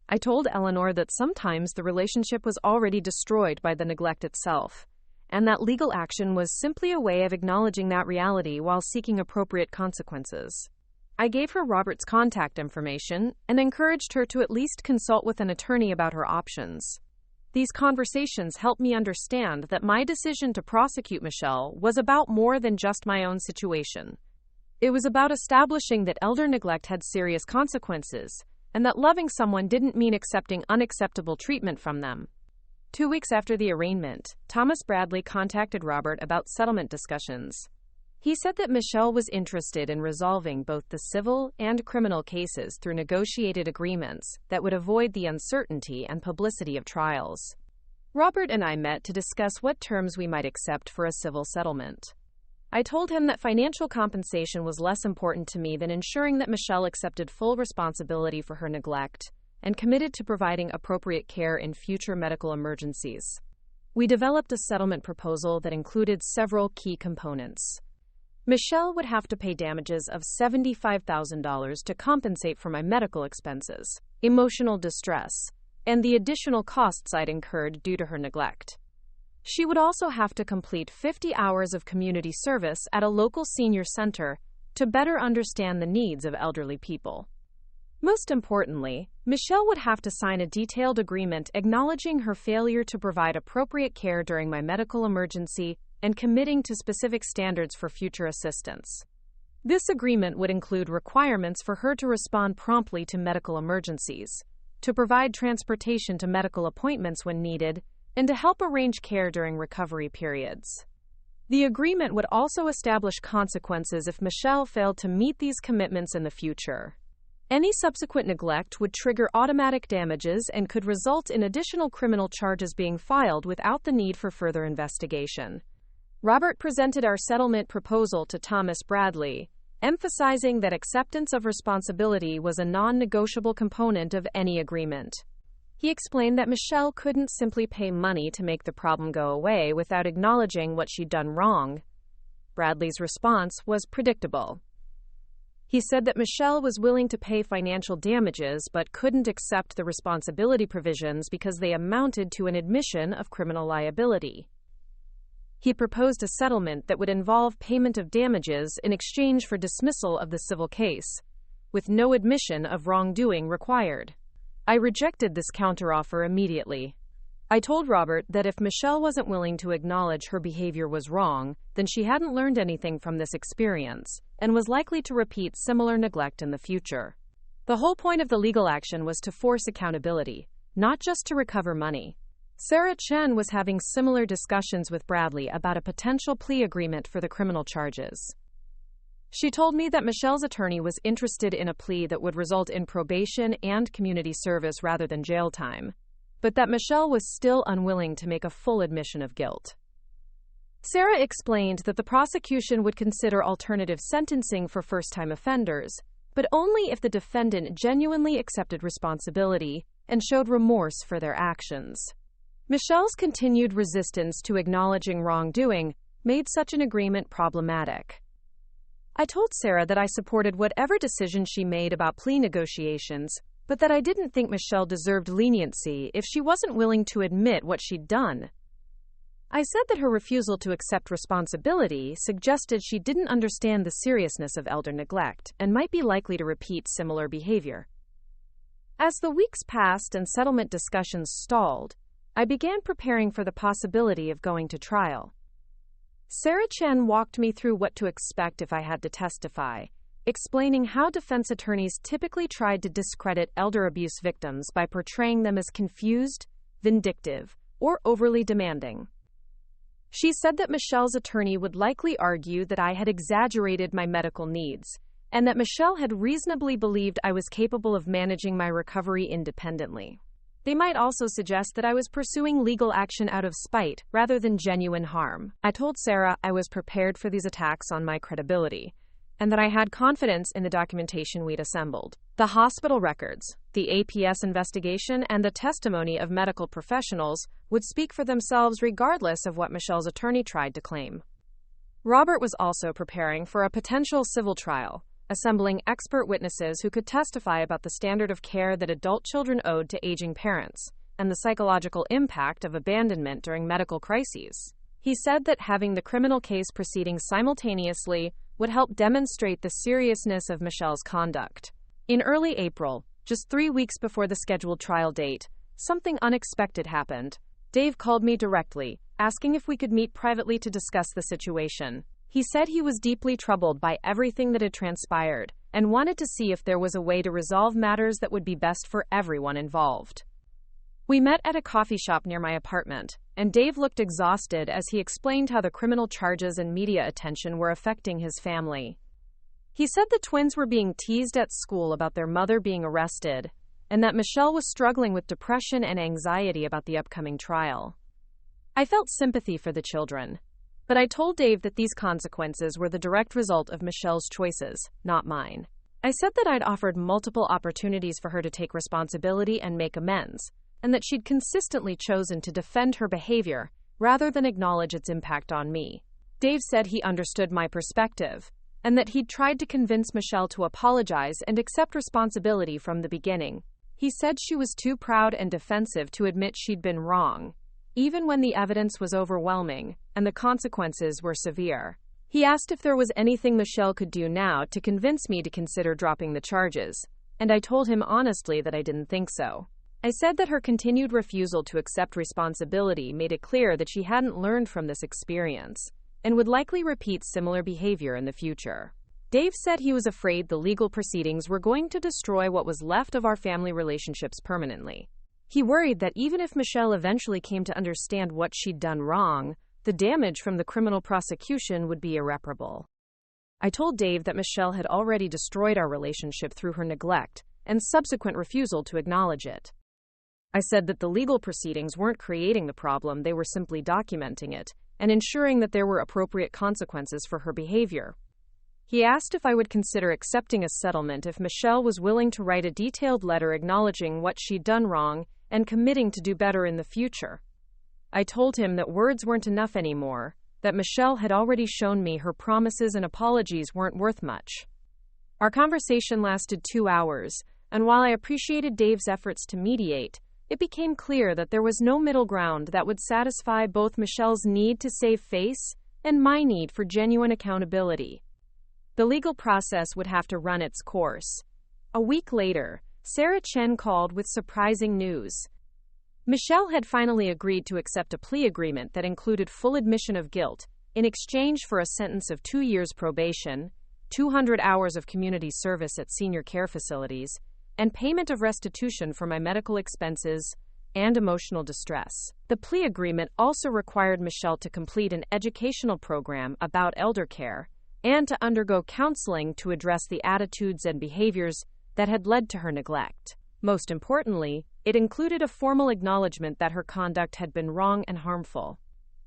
I told Eleanor that sometimes the relationship was already destroyed by the neglect itself, and that legal action was simply a way of acknowledging that reality while seeking appropriate consequences. I gave her Robert's contact information and encouraged her to at least consult with an attorney about her options. These conversations helped me understand that my decision to prosecute Michelle was about more than just my own situation. It was about establishing that elder neglect had serious consequences, and that loving someone didn't mean accepting unacceptable treatment from them. 2 weeks after the arraignment, Thomas Bradley contacted Robert about settlement discussions. He said that Michelle was interested in resolving both the civil and criminal cases through negotiated agreements that would avoid the uncertainty and publicity of trials. Robert and I met to discuss what terms we might accept for a civil settlement. I told him that financial compensation was less important to me than ensuring that Michelle accepted full responsibility for her neglect and committed to providing appropriate care in future medical emergencies. We developed a settlement proposal that included several key components. Michelle would have to pay damages of $75,000 to compensate for my medical expenses, emotional distress, and the additional costs I'd incurred due to her neglect. She would also have to complete 50 hours of community service at a local senior center to better understand the needs of elderly people. Most importantly, Michelle would have to sign a detailed agreement acknowledging her failure to provide appropriate care during my medical emergency and committing to specific standards for future assistance. This agreement would include requirements for her to respond promptly to medical emergencies, to provide transportation to medical appointments when needed, and to help arrange care during recovery periods. The agreement would also establish consequences if Michelle failed to meet these commitments in the future. Any subsequent neglect would trigger automatic damages and could result in additional criminal charges being filed without the need for further investigation. Robert presented our settlement proposal to Thomas Bradley, emphasizing that acceptance of responsibility was a non-negotiable component of any agreement. He explained that Michelle couldn't simply pay money to make the problem go away without acknowledging what she'd done wrong. Bradley's response was predictable. He said that Michelle was willing to pay financial damages but couldn't accept the responsibility provisions because they amounted to an admission of criminal liability. He proposed a settlement that would involve payment of damages in exchange for dismissal of the civil case, with no admission of wrongdoing required. I rejected this counteroffer immediately. I told Robert that if Michelle wasn't willing to acknowledge her behavior was wrong, then she hadn't learned anything from this experience, and was likely to repeat similar neglect in the future. The whole point of the legal action was to force accountability, not just to recover money. Sarah Chen was having similar discussions with Bradley about a potential plea agreement for the criminal charges. She told me that Michelle's attorney was interested in a plea that would result in probation and community service rather than jail time, but that Michelle was still unwilling to make a full admission of guilt. Sarah explained that the prosecution would consider alternative sentencing for first-time offenders, but only if the defendant genuinely accepted responsibility and showed remorse for their actions. Michelle's continued resistance to acknowledging wrongdoing made such an agreement problematic. I told Sarah that I supported whatever decision she made about plea negotiations, but that I didn't think Michelle deserved leniency if she wasn't willing to admit what she'd done. I said that her refusal to accept responsibility suggested she didn't understand the seriousness of elder neglect and might be likely to repeat similar behavior. As the weeks passed and settlement discussions stalled, I began preparing for the possibility of going to trial. Sarah Chen walked me through what to expect if I had to testify, explaining how defense attorneys typically tried to discredit elder abuse victims by portraying them as confused, vindictive, or overly demanding. She said that Michelle's attorney would likely argue that I had exaggerated my medical needs, and that Michelle had reasonably believed I was capable of managing my recovery independently. They might also suggest that I was pursuing legal action out of spite rather than genuine harm. I told Sarah I was prepared for these attacks on my credibility, and that I had confidence in the documentation we'd assembled. The hospital records, the APS investigation, and the testimony of medical professionals would speak for themselves regardless of what Michelle's attorney tried to claim. Robert was also preparing for a potential civil trial, assembling expert witnesses who could testify about the standard of care that adult children owed to aging parents, and the psychological impact of abandonment during medical crises. He said that having the criminal case proceeding simultaneously would help demonstrate the seriousness of Michelle's conduct. In early April, just 3 weeks before the scheduled trial date, something unexpected happened. Dave called me directly, asking if we could meet privately to discuss the situation. He said he was deeply troubled by everything that had transpired and wanted to see if there was a way to resolve matters that would be best for everyone involved. We met at a coffee shop near my apartment, and Dave looked exhausted as he explained how the criminal charges and media attention were affecting his family. He said the twins were being teased at school about their mother being arrested, and that Michelle was struggling with depression and anxiety about the upcoming trial. I felt sympathy for the children, but I told Dave that these consequences were the direct result of Michelle's choices, not mine. I said that I'd offered multiple opportunities for her to take responsibility and make amends, and that she'd consistently chosen to defend her behavior rather than acknowledge its impact on me. Dave said he understood my perspective, and that he'd tried to convince Michelle to apologize and accept responsibility from the beginning. He said she was too proud and defensive to admit she'd been wrong, even when the evidence was overwhelming and the consequences were severe. He asked if there was anything Michelle could do now to convince me to consider dropping the charges, and I told him honestly that I didn't think so. I said that her continued refusal to accept responsibility made it clear that she hadn't learned from this experience and would likely repeat similar behavior in the future. Dave said he was afraid the legal proceedings were going to destroy what was left of our family relationships permanently. He worried that even if Michelle eventually came to understand what she'd done wrong, the damage from the criminal prosecution would be irreparable. I told Dave that Michelle had already destroyed our relationship through her neglect and subsequent refusal to acknowledge it. I said that the legal proceedings weren't creating the problem, they were simply documenting it and ensuring that there were appropriate consequences for her behavior. He asked if I would consider accepting a settlement if Michelle was willing to write a detailed letter acknowledging what she'd done wrong and committing to do better in the future. I told him that words weren't enough anymore, that Michelle had already shown me her promises and apologies weren't worth much. Our conversation lasted 2 hours, and while I appreciated Dave's efforts to mediate, it became clear that there was no middle ground that would satisfy both Michelle's need to save face and my need for genuine accountability. The legal process would have to run its course, A week later, Sarah Chen called with surprising news. Michelle had finally agreed to accept a plea agreement that included full admission of guilt in exchange for a sentence of 2 years probation, 200 hours of community service at senior care facilities, and payment of restitution for my medical expenses and emotional distress. The plea agreement also required Michelle to complete an educational program about elder care and to undergo counseling to address the attitudes and behaviors that had led to her neglect. Most importantly, it included a formal acknowledgement that her conduct had been wrong and harmful.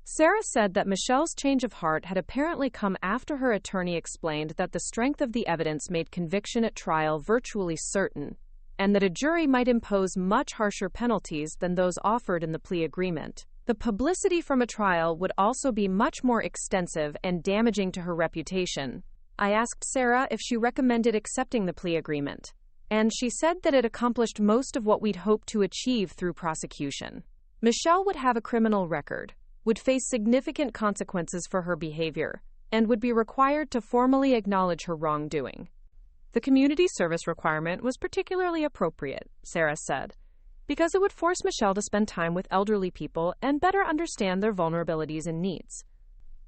Sarah said that Michelle's change of heart had apparently come after her attorney explained that the strength of the evidence made conviction at trial virtually certain, and that a jury might impose much harsher penalties than those offered in the plea agreement. The publicity from a trial would also be much more extensive and damaging to her reputation. I asked Sarah if she recommended accepting the plea agreement, and she said that it accomplished most of what we'd hoped to achieve through prosecution. Michelle would have a criminal record, would face significant consequences for her behavior, and would be required to formally acknowledge her wrongdoing. The community service requirement was particularly appropriate, Sarah said, because it would force Michelle to spend time with elderly people and better understand their vulnerabilities and needs.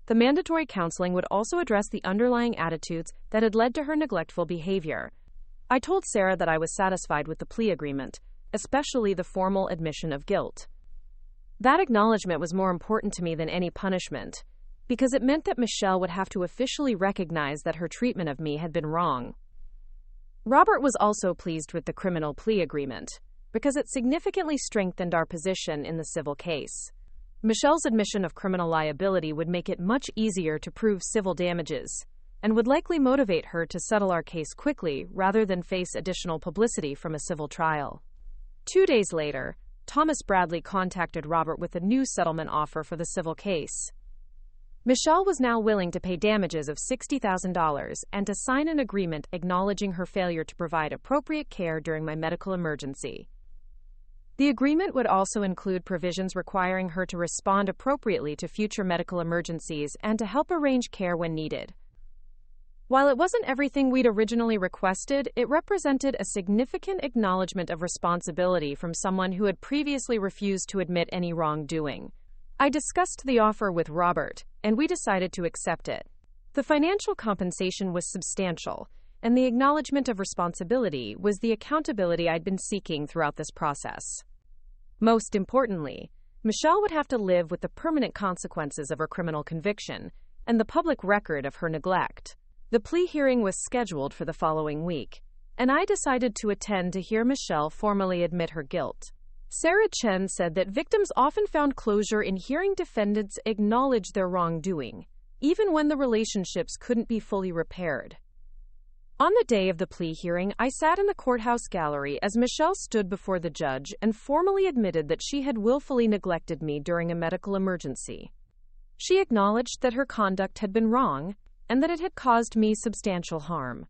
The mandatory counseling would also address the underlying attitudes that had led to her neglectful behavior. I told Sarah that I was satisfied with the plea agreement, especially the formal admission of guilt. That acknowledgement was more important to me than any punishment, because it meant that Michelle would have to officially recognize that her treatment of me had been wrong. Robert was also pleased with the criminal plea agreement, because it significantly strengthened our position in the civil case. Michelle's admission of criminal liability would make it much easier to prove civil damages, and would likely motivate her to settle our case quickly rather than face additional publicity from a civil trial. 2 days later, Thomas Bradley contacted Robert with a new settlement offer for the civil case. Michelle was now willing to pay damages of $60,000 and to sign an agreement acknowledging her failure to provide appropriate care during my medical emergency. The agreement would also include provisions requiring her to respond appropriately to future medical emergencies and to help arrange care when needed. While it wasn't everything we'd originally requested, it represented a significant acknowledgement of responsibility from someone who had previously refused to admit any wrongdoing. I discussed the offer with Robert, and we decided to accept it. The financial compensation was substantial, and the acknowledgement of responsibility was the accountability I'd been seeking throughout this process. Most importantly, Michelle would have to live with the permanent consequences of her criminal conviction and the public record of her neglect. The plea hearing was scheduled for the following week, and I decided to attend to hear Michelle formally admit her guilt. Sarah Chen said that victims often found closure in hearing defendants acknowledge their wrongdoing, even when the relationships couldn't be fully repaired. On the day of the plea hearing, I sat in the courthouse gallery as Michelle stood before the judge and formally admitted that she had willfully neglected me during a medical emergency. She acknowledged that her conduct had been wrong and that it had caused me substantial harm.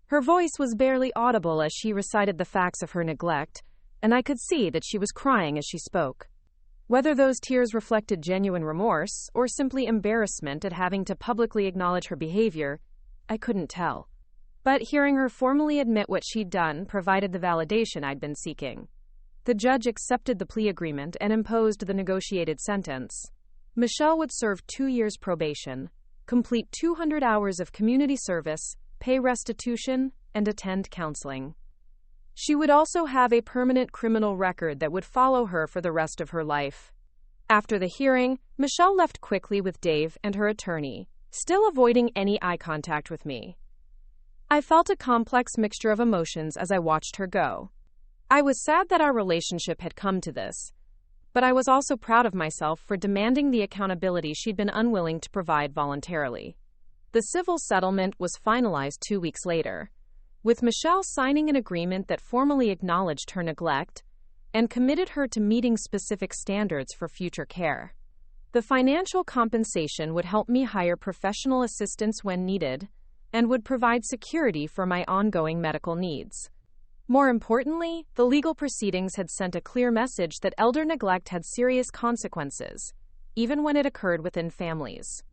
Her voice was barely audible as she recited the facts of her neglect, and I could see that she was crying as she spoke. Whether those tears reflected genuine remorse or simply embarrassment at having to publicly acknowledge her behavior, I couldn't tell. But hearing her formally admit what she'd done provided the validation I'd been seeking. The judge accepted the plea agreement and imposed the negotiated sentence. Michelle would serve 2 years probation, complete 200 hours of community service, pay restitution, and attend counseling. She would also have a permanent criminal record that would follow her for the rest of her life. After the hearing, Michelle left quickly with Dave and her attorney, still avoiding any eye contact with me. I felt a complex mixture of emotions as I watched her go. I was sad that our relationship had come to this, but I was also proud of myself for demanding the accountability she'd been unwilling to provide voluntarily. The civil settlement was finalized 2 weeks later, with Michelle signing an agreement that formally acknowledged her neglect and committed her to meeting specific standards for future care. The financial compensation would help me hire professional assistance when needed and would provide security for my ongoing medical needs. More importantly, the legal proceedings had sent a clear message that elder neglect had serious consequences, even when it occurred within families.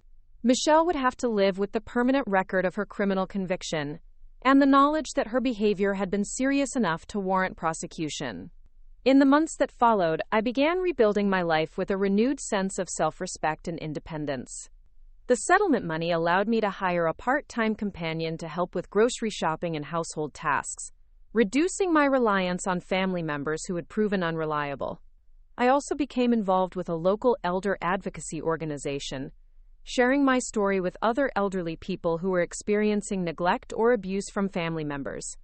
Michelle would have to live with the permanent record of her criminal conviction, and the knowledge that her behavior had been serious enough to warrant prosecution. In the months that followed, I began rebuilding my life with a renewed sense of self-respect and independence. The settlement money allowed me to hire a part-time companion to help with grocery shopping and household tasks, reducing my reliance on family members who had proven unreliable. I also became involved with a local elder advocacy organization, sharing my story with other elderly people who were experiencing neglect or abuse from family members.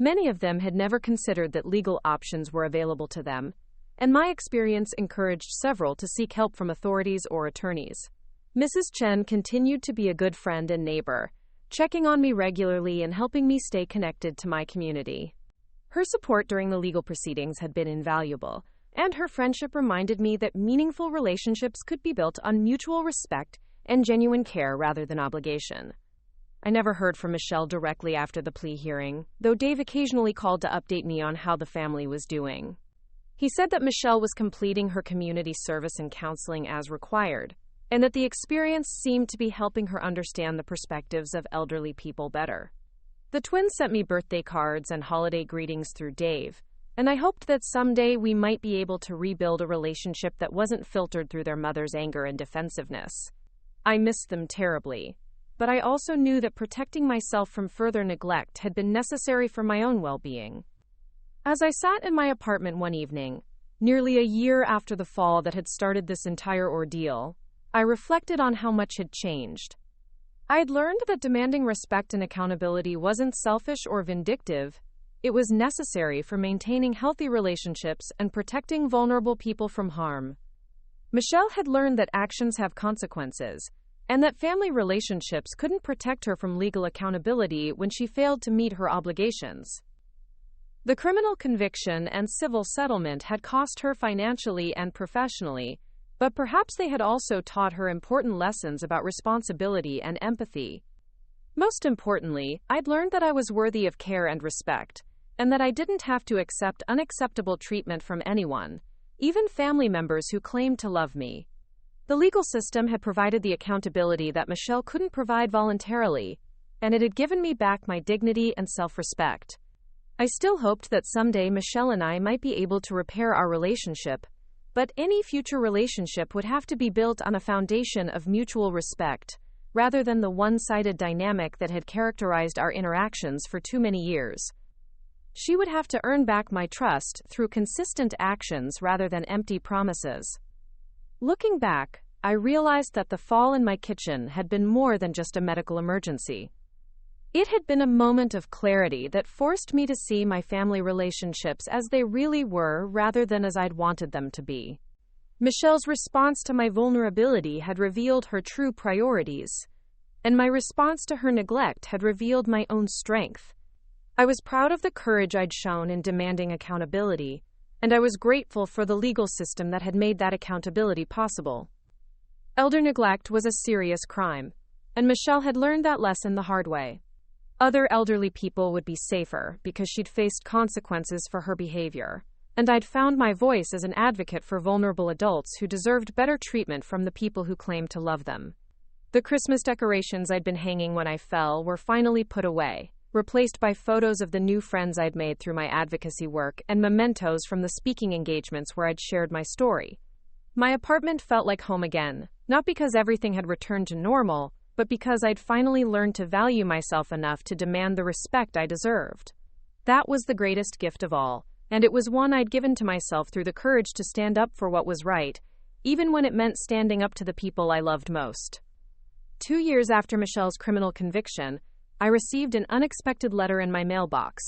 Many of them had never considered that legal options were available to them, and my experience encouraged several to seek help from authorities or attorneys. Mrs. Chen continued to be a good friend and neighbor, checking on me regularly and helping me stay connected to my community. Her support during the legal proceedings had been invaluable, and her friendship reminded me that meaningful relationships could be built on mutual respect and genuine care rather than obligation. I never heard from Michelle directly after the plea hearing, though Dave occasionally called to update me on how the family was doing. He said that Michelle was completing her community service and counseling as required, and that the experience seemed to be helping her understand the perspectives of elderly people better. The twins sent me birthday cards and holiday greetings through Dave, and I hoped that someday we might be able to rebuild a relationship that wasn't filtered through their mother's anger and defensiveness. I missed them terribly, but I also knew that protecting myself from further neglect had been necessary for my own well-being. As I sat in my apartment one evening, nearly a year after the fall that had started this entire ordeal, I reflected on how much had changed. I had learned that demanding respect and accountability wasn't selfish or vindictive. It was necessary for maintaining healthy relationships and protecting vulnerable people from harm. Michelle had learned that actions have consequences, and that family relationships couldn't protect her from legal accountability when she failed to meet her obligations. The criminal conviction and civil settlement had cost her financially and professionally, but perhaps they had also taught her important lessons about responsibility and empathy. Most importantly, I'd learned that I was worthy of care and respect, and that I didn't have to accept unacceptable treatment from anyone, even family members who claimed to love me. The legal system had provided the accountability that Michelle couldn't provide voluntarily, and it had given me back my dignity and self-respect. I still hoped that someday Michelle and I might be able to repair our relationship, but any future relationship would have to be built on a foundation of mutual respect, rather than the one-sided dynamic that had characterized our interactions for too many years. She would have to earn back my trust through consistent actions rather than empty promises. Looking back, I realized that the fall in my kitchen had been more than just a medical emergency. It had been a moment of clarity that forced me to see my family relationships as they really were rather than as I'd wanted them to be. Michelle's response to my vulnerability had revealed her true priorities, and my response to her neglect had revealed my own strength. I was proud of the courage I'd shown in demanding accountability, and I was grateful for the legal system that had made that accountability possible. Elder neglect was a serious crime, and Michelle had learned that lesson the hard way. Other elderly people would be safer because she'd faced consequences for her behavior, and I'd found my voice as an advocate for vulnerable adults who deserved better treatment from the people who claimed to love them. The Christmas decorations I'd been hanging when I fell were finally put away, replaced by photos of the new friends I'd made through my advocacy work and mementos from the speaking engagements where I'd shared my story. My apartment felt like home again, not because everything had returned to normal, but because I'd finally learned to value myself enough to demand the respect I deserved. That was the greatest gift of all, and it was one I'd given to myself through the courage to stand up for what was right, even when it meant standing up to the people I loved most. 2 years after Michelle's criminal conviction, I received an unexpected letter in my mailbox.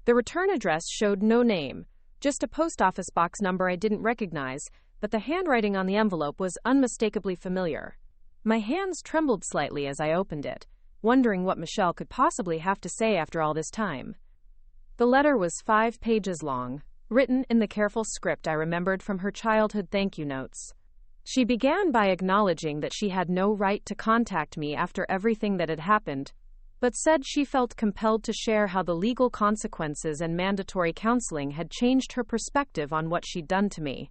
The return address showed no name, just a post office box number I didn't recognize, but the handwriting on the envelope was unmistakably familiar. My hands trembled slightly as I opened it, wondering what Michelle could possibly have to say after all this time. The letter was 5 pages long, written in the careful script I remembered from her childhood thank you notes. She began by acknowledging that she had no right to contact me after everything that had happened, but said she felt compelled to share how the legal consequences and mandatory counseling had changed her perspective on what she'd done to me.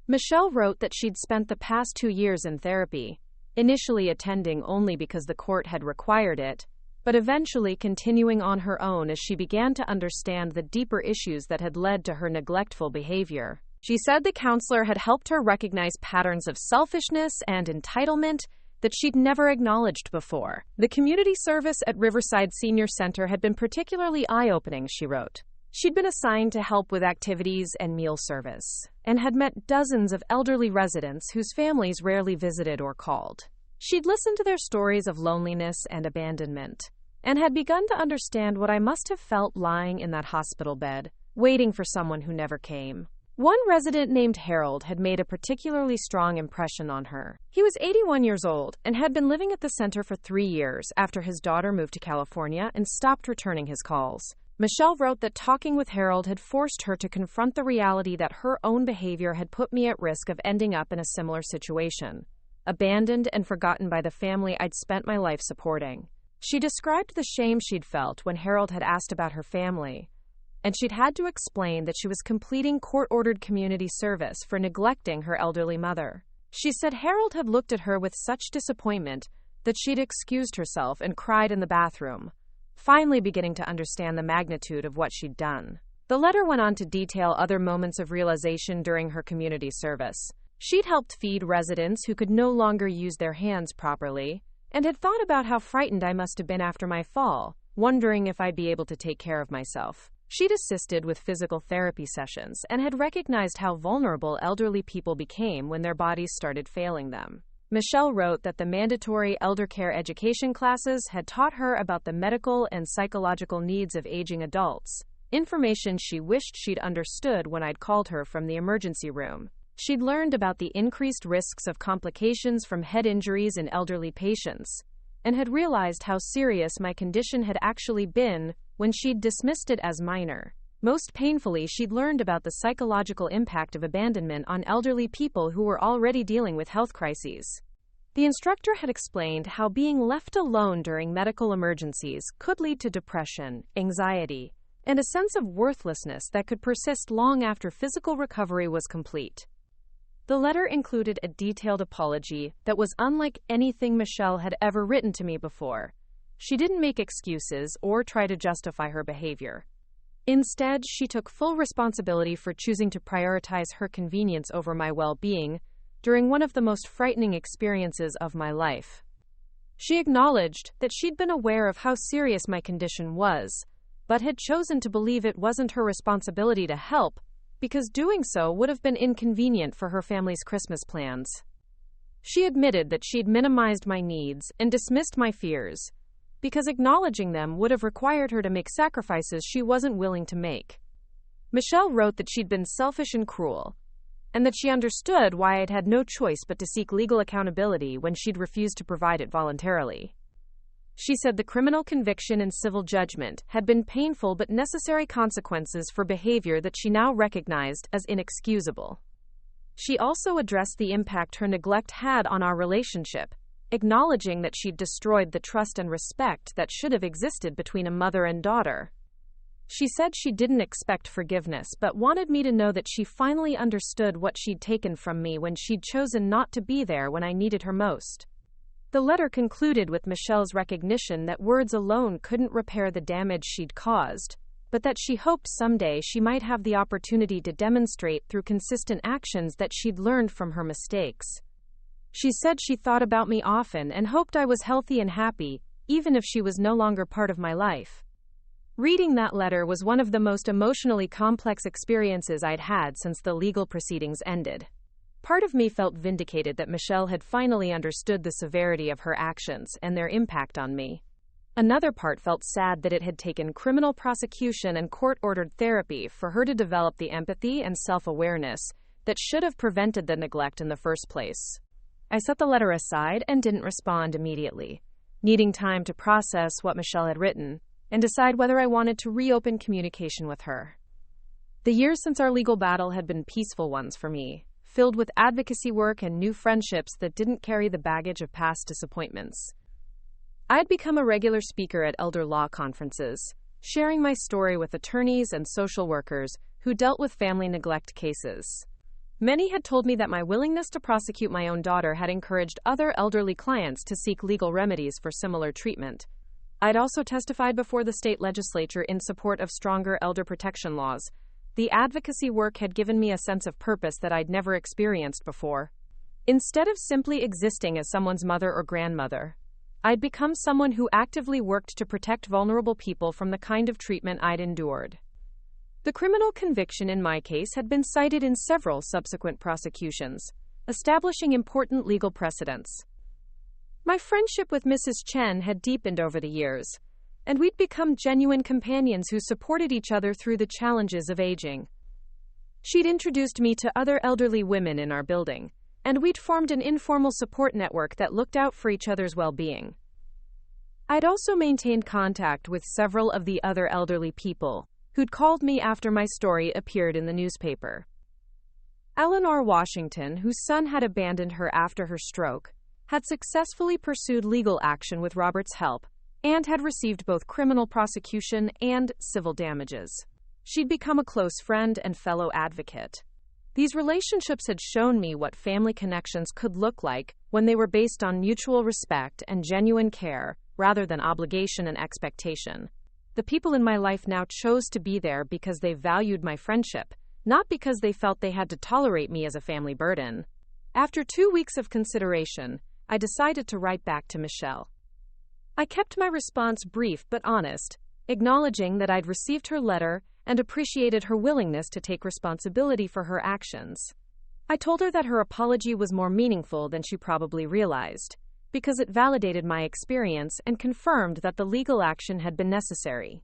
Michelle wrote that she'd spent the past 2 years in therapy, initially attending only because the court had required it, but eventually continuing on her own as she began to understand the deeper issues that had led to her neglectful behavior. She said the counselor had helped her recognize patterns of selfishness and entitlement that she'd never acknowledged before. The community service at Riverside Senior Center had been particularly eye-opening, she wrote. She'd been assigned to help with activities and meal service, and had met dozens of elderly residents whose families rarely visited or called. She'd listened to their stories of loneliness and abandonment, and had begun to understand what I must have felt lying in that hospital bed, waiting for someone who never came. One resident named Harold had made a particularly strong impression on her. He was 81 years old and had been living at the center for 3 years after his daughter moved to California and stopped returning his calls. Michelle wrote that talking with Harold had forced her to confront the reality that her own behavior had put me at risk of ending up in a similar situation, abandoned and forgotten by the family I'd spent my life supporting. She described the shame she'd felt when Harold had asked about her family, and she'd had to explain that she was completing court-ordered community service for neglecting her elderly mother. She said Harold had looked at her with such disappointment that she'd excused herself and cried in the bathroom, finally beginning to understand the magnitude of what she'd done. The letter went on to detail other moments of realization during her community service. She'd helped feed residents who could no longer use their hands properly, and had thought about how frightened I must have been after my fall, wondering if I'd be able to take care of myself. She'd assisted with physical therapy sessions and had recognized how vulnerable elderly people became when their bodies started failing them. Michelle wrote that the mandatory elder care education classes had taught her about the medical and psychological needs of aging adults, information she wished she'd understood when I'd called her from the emergency room. She'd learned about the increased risks of complications from head injuries in elderly patients, and had realized how serious my condition had actually been when she'd dismissed it as minor. Most painfully, she'd learned about the psychological impact of abandonment on elderly people who were already dealing with health crises. The instructor had explained how being left alone during medical emergencies could lead to depression, anxiety, and a sense of worthlessness that could persist long after physical recovery was complete. The letter included a detailed apology that was unlike anything Michelle had ever written to me before. She didn't make excuses or try to justify her behavior. Instead, she took full responsibility for choosing to prioritize her convenience over my well-being during one of the most frightening experiences of my life. She acknowledged that she'd been aware of how serious my condition was, but had chosen to believe it wasn't her responsibility to help, because doing so would have been inconvenient for her family's Christmas plans. She admitted that she'd minimized my needs and dismissed my fears, because acknowledging them would have required her to make sacrifices she wasn't willing to make. Michelle wrote that she'd been selfish and cruel, and that she understood why I'd had no choice but to seek legal accountability when she'd refused to provide it voluntarily. She said the criminal conviction and civil judgment had been painful but necessary consequences for behavior that she now recognized as inexcusable. She also addressed the impact her neglect had on our relationship, acknowledging that she'd destroyed the trust and respect that should have existed between a mother and daughter. She said she didn't expect forgiveness but wanted me to know that she finally understood what she'd taken from me when she'd chosen not to be there when I needed her most. The letter concluded with Michelle's recognition that words alone couldn't repair the damage she'd caused, but that she hoped someday she might have the opportunity to demonstrate through consistent actions that she'd learned from her mistakes. She said she thought about me often and hoped I was healthy and happy, even if she was no longer part of my life. Reading that letter was one of the most emotionally complex experiences I'd had since the legal proceedings ended. Part of me felt vindicated that Michelle had finally understood the severity of her actions and their impact on me. Another part felt sad that it had taken criminal prosecution and court-ordered therapy for her to develop the empathy and self-awareness that should have prevented the neglect in the first place. I set the letter aside and didn't respond immediately, needing time to process what Michelle had written and decide whether I wanted to reopen communication with her. The years since our legal battle had been peaceful ones for me, filled with advocacy work and new friendships that didn't carry the baggage of past disappointments. I'd become a regular speaker at elder law conferences, sharing my story with attorneys and social workers who dealt with family neglect cases. Many had told me that my willingness to prosecute my own daughter had encouraged other elderly clients to seek legal remedies for similar treatment, I'd also testified before the state legislature in support of stronger elder protection laws. The advocacy work had given me a sense of purpose that I'd never experienced before. Instead of simply existing as someone's mother or grandmother, I'd become someone who actively worked to protect vulnerable people from the kind of treatment I'd endured. The criminal conviction in my case had been cited in several subsequent prosecutions, establishing important legal precedents. My friendship with Mrs. Chen had deepened over the years, and we'd become genuine companions who supported each other through the challenges of aging. She'd introduced me to other elderly women in our building, and we'd formed an informal support network that looked out for each other's well-being. I'd also maintained contact with several of the other elderly people who'd called me after my story appeared in the newspaper. Eleanor Washington, whose son had abandoned her after her stroke, had successfully pursued legal action with Robert's help and had received both criminal prosecution and civil damages. She'd become a close friend and fellow advocate. These relationships had shown me what family connections could look like when they were based on mutual respect and genuine care, rather than obligation and expectation. The people in my life now chose to be there because they valued my friendship, not because they felt they had to tolerate me as a family burden. After 2 weeks of consideration, I decided to write back to Michelle. I kept my response brief but honest, acknowledging that I'd received her letter and appreciated her willingness to take responsibility for her actions. I told her that her apology was more meaningful than she probably realized, because it validated my experience and confirmed that the legal action had been necessary.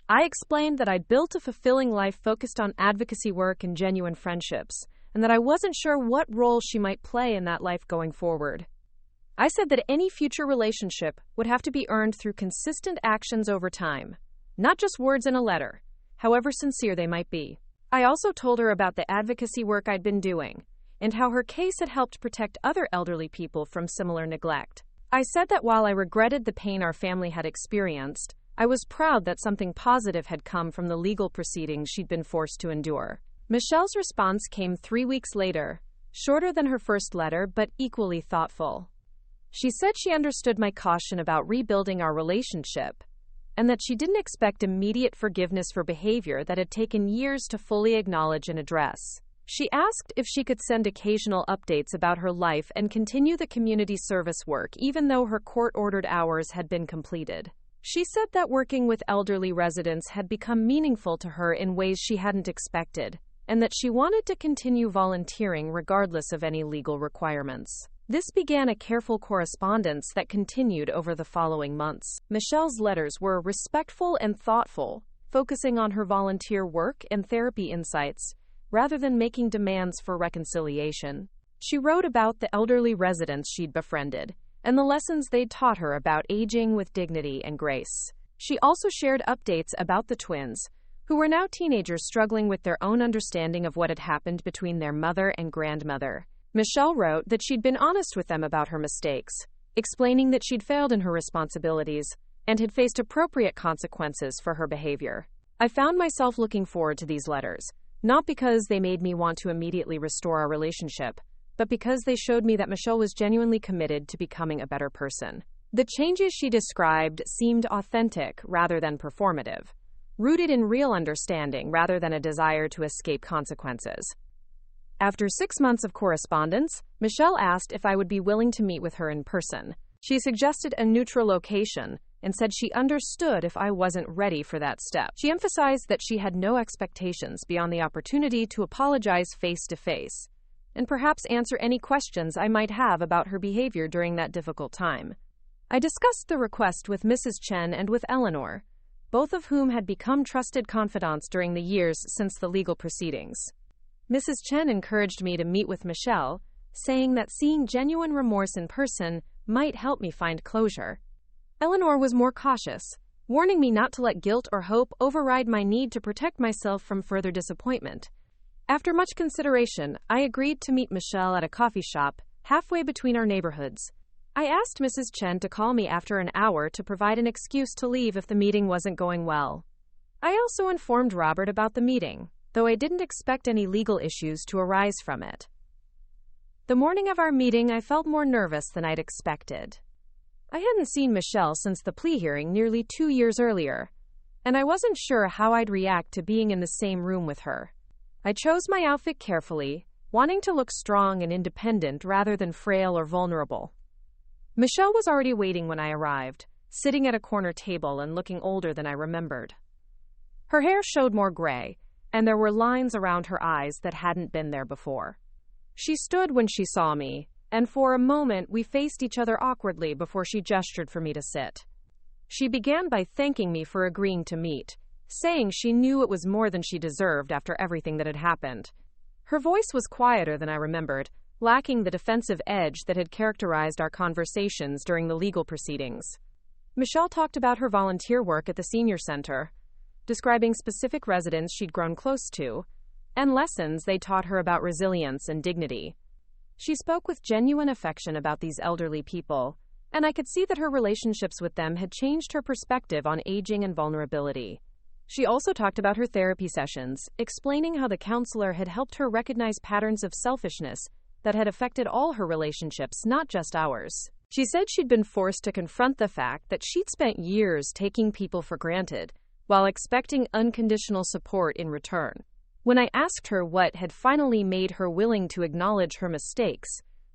I explained that I'd built a fulfilling life focused on advocacy work and genuine friendships, and that I wasn't sure what role she might play in that life going forward. I said that any future relationship would have to be earned through consistent actions over time, not just words in a letter, however sincere they might be. I also told her about the advocacy work I'd been doing, and how her case had helped protect other elderly people from similar neglect. I said that while I regretted the pain our family had experienced, I was proud that something positive had come from the legal proceedings she'd been forced to endure. Michelle's response came 3 weeks later, shorter than her first letter but equally thoughtful. She said she understood my caution about rebuilding our relationship, and that she didn't expect immediate forgiveness for behavior that had taken years to fully acknowledge and address. She asked if she could send occasional updates about her life and continue the community service work even though her court-ordered hours had been completed. She said that working with elderly residents had become meaningful to her in ways she hadn't expected, and that she wanted to continue volunteering regardless of any legal requirements. This began a careful correspondence that continued over the following months. Michelle's letters were respectful and thoughtful, focusing on her volunteer work and therapy insights, rather than making demands for reconciliation. She wrote about the elderly residents she'd befriended, and the lessons they'd taught her about aging with dignity and grace. She also shared updates about the twins, who were now teenagers struggling with their own understanding of what had happened between their mother and grandmother. Michelle wrote that she'd been honest with them about her mistakes, explaining that she'd failed in her responsibilities and had faced appropriate consequences for her behavior. I found myself looking forward to these letters, not because they made me want to immediately restore our relationship, but because they showed me that Michelle was genuinely committed to becoming a better person. The changes she described seemed authentic rather than performative, rooted in real understanding rather than a desire to escape consequences. After 6 months of correspondence, Michelle asked if I would be willing to meet with her in person. She suggested a neutral location and said she understood if I wasn't ready for that step. She emphasized that she had no expectations beyond the opportunity to apologize face-to-face, and perhaps answer any questions I might have about her behavior during that difficult time. I discussed the request with Mrs. Chen and with Eleanor, both of whom had become trusted confidants during the years since the legal proceedings. Mrs. Chen encouraged me to meet with Michelle, saying that seeing genuine remorse in person might help me find closure. Eleanor was more cautious, warning me not to let guilt or hope override my need to protect myself from further disappointment. After much consideration, I agreed to meet Michelle at a coffee shop halfway between our neighborhoods. I asked Mrs. Chen to call me after an hour to provide an excuse to leave if the meeting wasn't going well. I also informed Robert about the meeting, though I didn't expect any legal issues to arise from it. The morning of our meeting, I felt more nervous than I'd expected. I hadn't seen Michelle since the plea hearing nearly 2 years earlier, and I wasn't sure how I'd react to being in the same room with her. I chose my outfit carefully, wanting to look strong and independent rather than frail or vulnerable. Michelle was already waiting when I arrived, sitting at a corner table and looking older than I remembered. Her hair showed more gray, and there were lines around her eyes that hadn't been there before. She stood when she saw me, and for a moment we faced each other awkwardly before she gestured for me to sit. She began by thanking me for agreeing to meet, saying she knew it was more than she deserved after everything that had happened. Her voice was quieter than I remembered, lacking the defensive edge that had characterized our conversations during the legal proceedings. Michelle talked about her volunteer work at the senior center, describing specific residents she'd grown close to, and lessons they taught her about resilience and dignity. She spoke with genuine affection about these elderly people, and I could see that her relationships with them had changed her perspective on aging and vulnerability. She also talked about her therapy sessions, explaining how the counselor had helped her recognize patterns of selfishness that had affected all her relationships, not just ours. She said she'd been forced to confront the fact that she'd spent years taking people for granted, while expecting unconditional support in return. When I asked her what had finally made her willing to acknowledge her mistakes,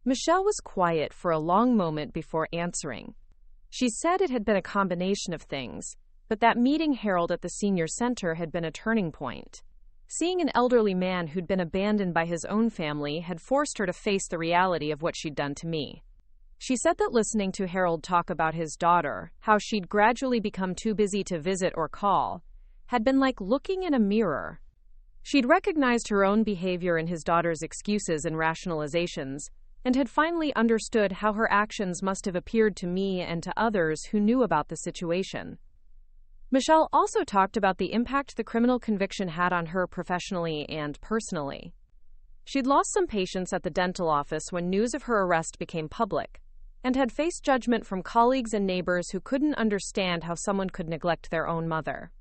Michelle was quiet for a long moment before answering. She said it had been a combination of things, but that meeting Harold at the senior center had been a turning point. Seeing an elderly man who'd been abandoned by his own family had forced her to face the reality of what she'd done to me. She said that listening to Harold talk about his daughter, how she'd gradually become too busy to visit or call, had been like looking in a mirror. She'd recognized her own behavior in his daughter's excuses and rationalizations, and had finally understood how her actions must have appeared to me and to others who knew about the situation. Michelle also talked about the impact the criminal conviction had on her professionally and personally. She'd lost some patients at the dental office when news of her arrest became public, and had faced judgment from colleagues and neighbors who couldn't understand how someone could neglect their own mother.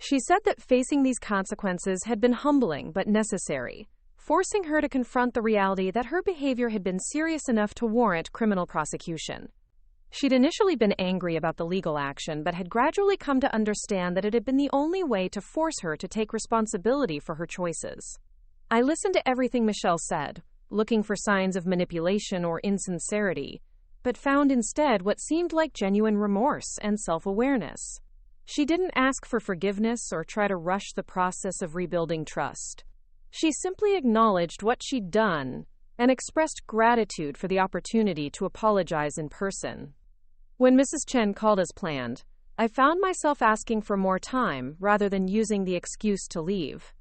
She said that facing these consequences had been humbling but necessary, forcing her to confront the reality that her behavior had been serious enough to warrant criminal prosecution. She'd initially been angry about the legal action, but had gradually come to understand that it had been the only way to force her to take responsibility for her choices. I listened to everything Michelle said, looking for signs of manipulation or insincerity, but found instead what seemed like genuine remorse and self-awareness. She didn't ask for forgiveness or try to rush the process of rebuilding trust. She simply acknowledged what she'd done and expressed gratitude for the opportunity to apologize in person. When Mrs. Chen called as planned, I found myself asking for more time rather than using the excuse to leave.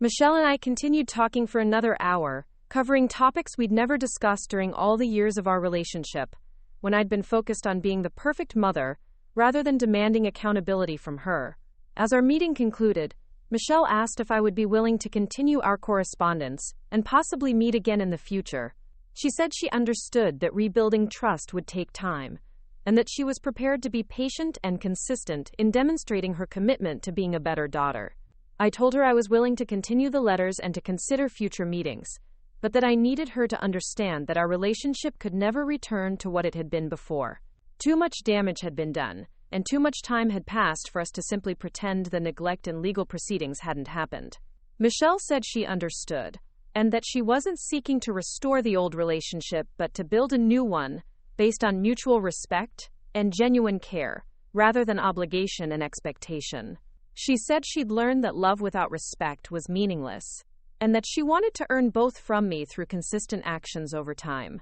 Michelle and I continued talking for another hour, covering topics we'd never discussed during all the years of our relationship, when I'd been focused on being the perfect mother rather than demanding accountability from her. As our meeting concluded, Michelle asked if I would be willing to continue our correspondence and possibly meet again in the future. She said she understood that rebuilding trust would take time, and that she was prepared to be patient and consistent in demonstrating her commitment to being a better daughter. I told her I was willing to continue the letters and to consider future meetings, but that I needed her to understand that our relationship could never return to what it had been before. Too much damage had been done, and too much time had passed for us to simply pretend the neglect and legal proceedings hadn't happened. Michelle said she understood, and that she wasn't seeking to restore the old relationship but to build a new one based on mutual respect and genuine care, rather than obligation and expectation. She said she'd learned that love without respect was meaningless, and that she wanted to earn both from me through consistent actions over time.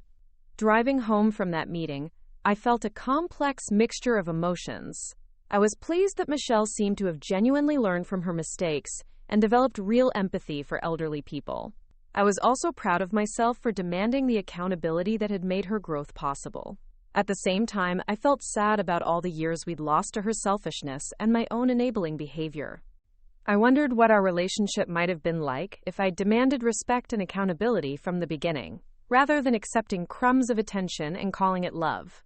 Driving home from that meeting, I felt a complex mixture of emotions. I was pleased that Michelle seemed to have genuinely learned from her mistakes and developed real empathy for elderly people. I was also proud of myself for demanding the accountability that had made her growth possible. At the same time, I felt sad about all the years we'd lost to her selfishness and my own enabling behavior. I wondered what our relationship might have been like if I'd demanded respect and accountability from the beginning, rather than accepting crumbs of attention and calling it love.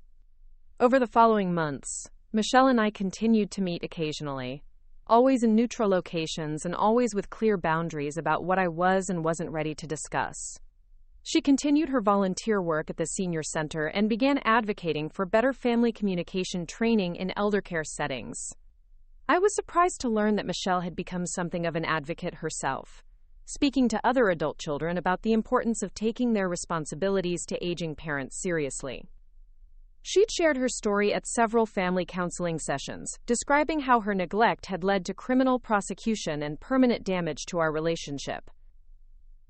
Over the following months, Michelle and I continued to meet occasionally, always in neutral locations and always with clear boundaries about what I was and wasn't ready to discuss. She continued her volunteer work at the senior center and began advocating for better family communication training in elder care settings. I was surprised to learn that Michelle had become something of an advocate herself, speaking to other adult children about the importance of taking their responsibilities to aging parents seriously. She'd shared her story at several family counseling sessions, describing how her neglect had led to criminal prosecution and permanent damage to our relationship.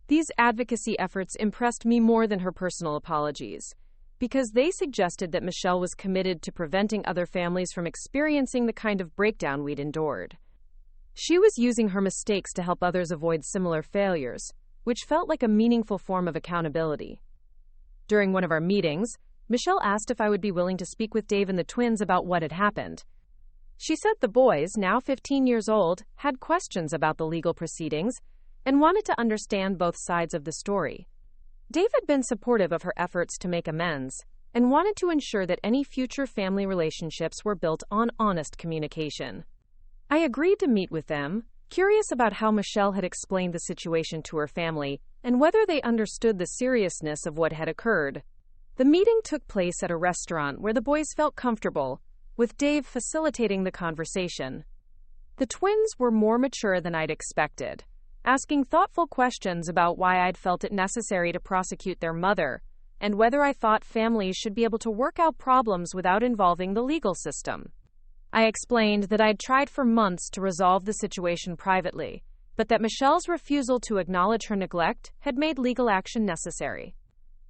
These advocacy efforts impressed me more than her personal apologies, because they suggested that Michelle was committed to preventing other families from experiencing the kind of breakdown we'd endured. She was using her mistakes to help others avoid similar failures, which felt like a meaningful form of accountability. During one of our meetings, Michelle asked if I would be willing to speak with Dave and the twins about what had happened. She said the boys, now 15 years old, had questions about the legal proceedings and wanted to understand both sides of the story. Dave had been supportive of her efforts to make amends and wanted to ensure that any future family relationships were built on honest communication. I agreed to meet with them, curious about how Michelle had explained the situation to her family and whether they understood the seriousness of what had occurred. The meeting took place at a restaurant where the boys felt comfortable, with Dave facilitating the conversation. The twins were more mature than I'd expected, asking thoughtful questions about why I'd felt it necessary to prosecute their mother, and whether I thought families should be able to work out problems without involving the legal system. I explained that I'd tried for months to resolve the situation privately, but that Michelle's refusal to acknowledge her neglect had made legal action necessary.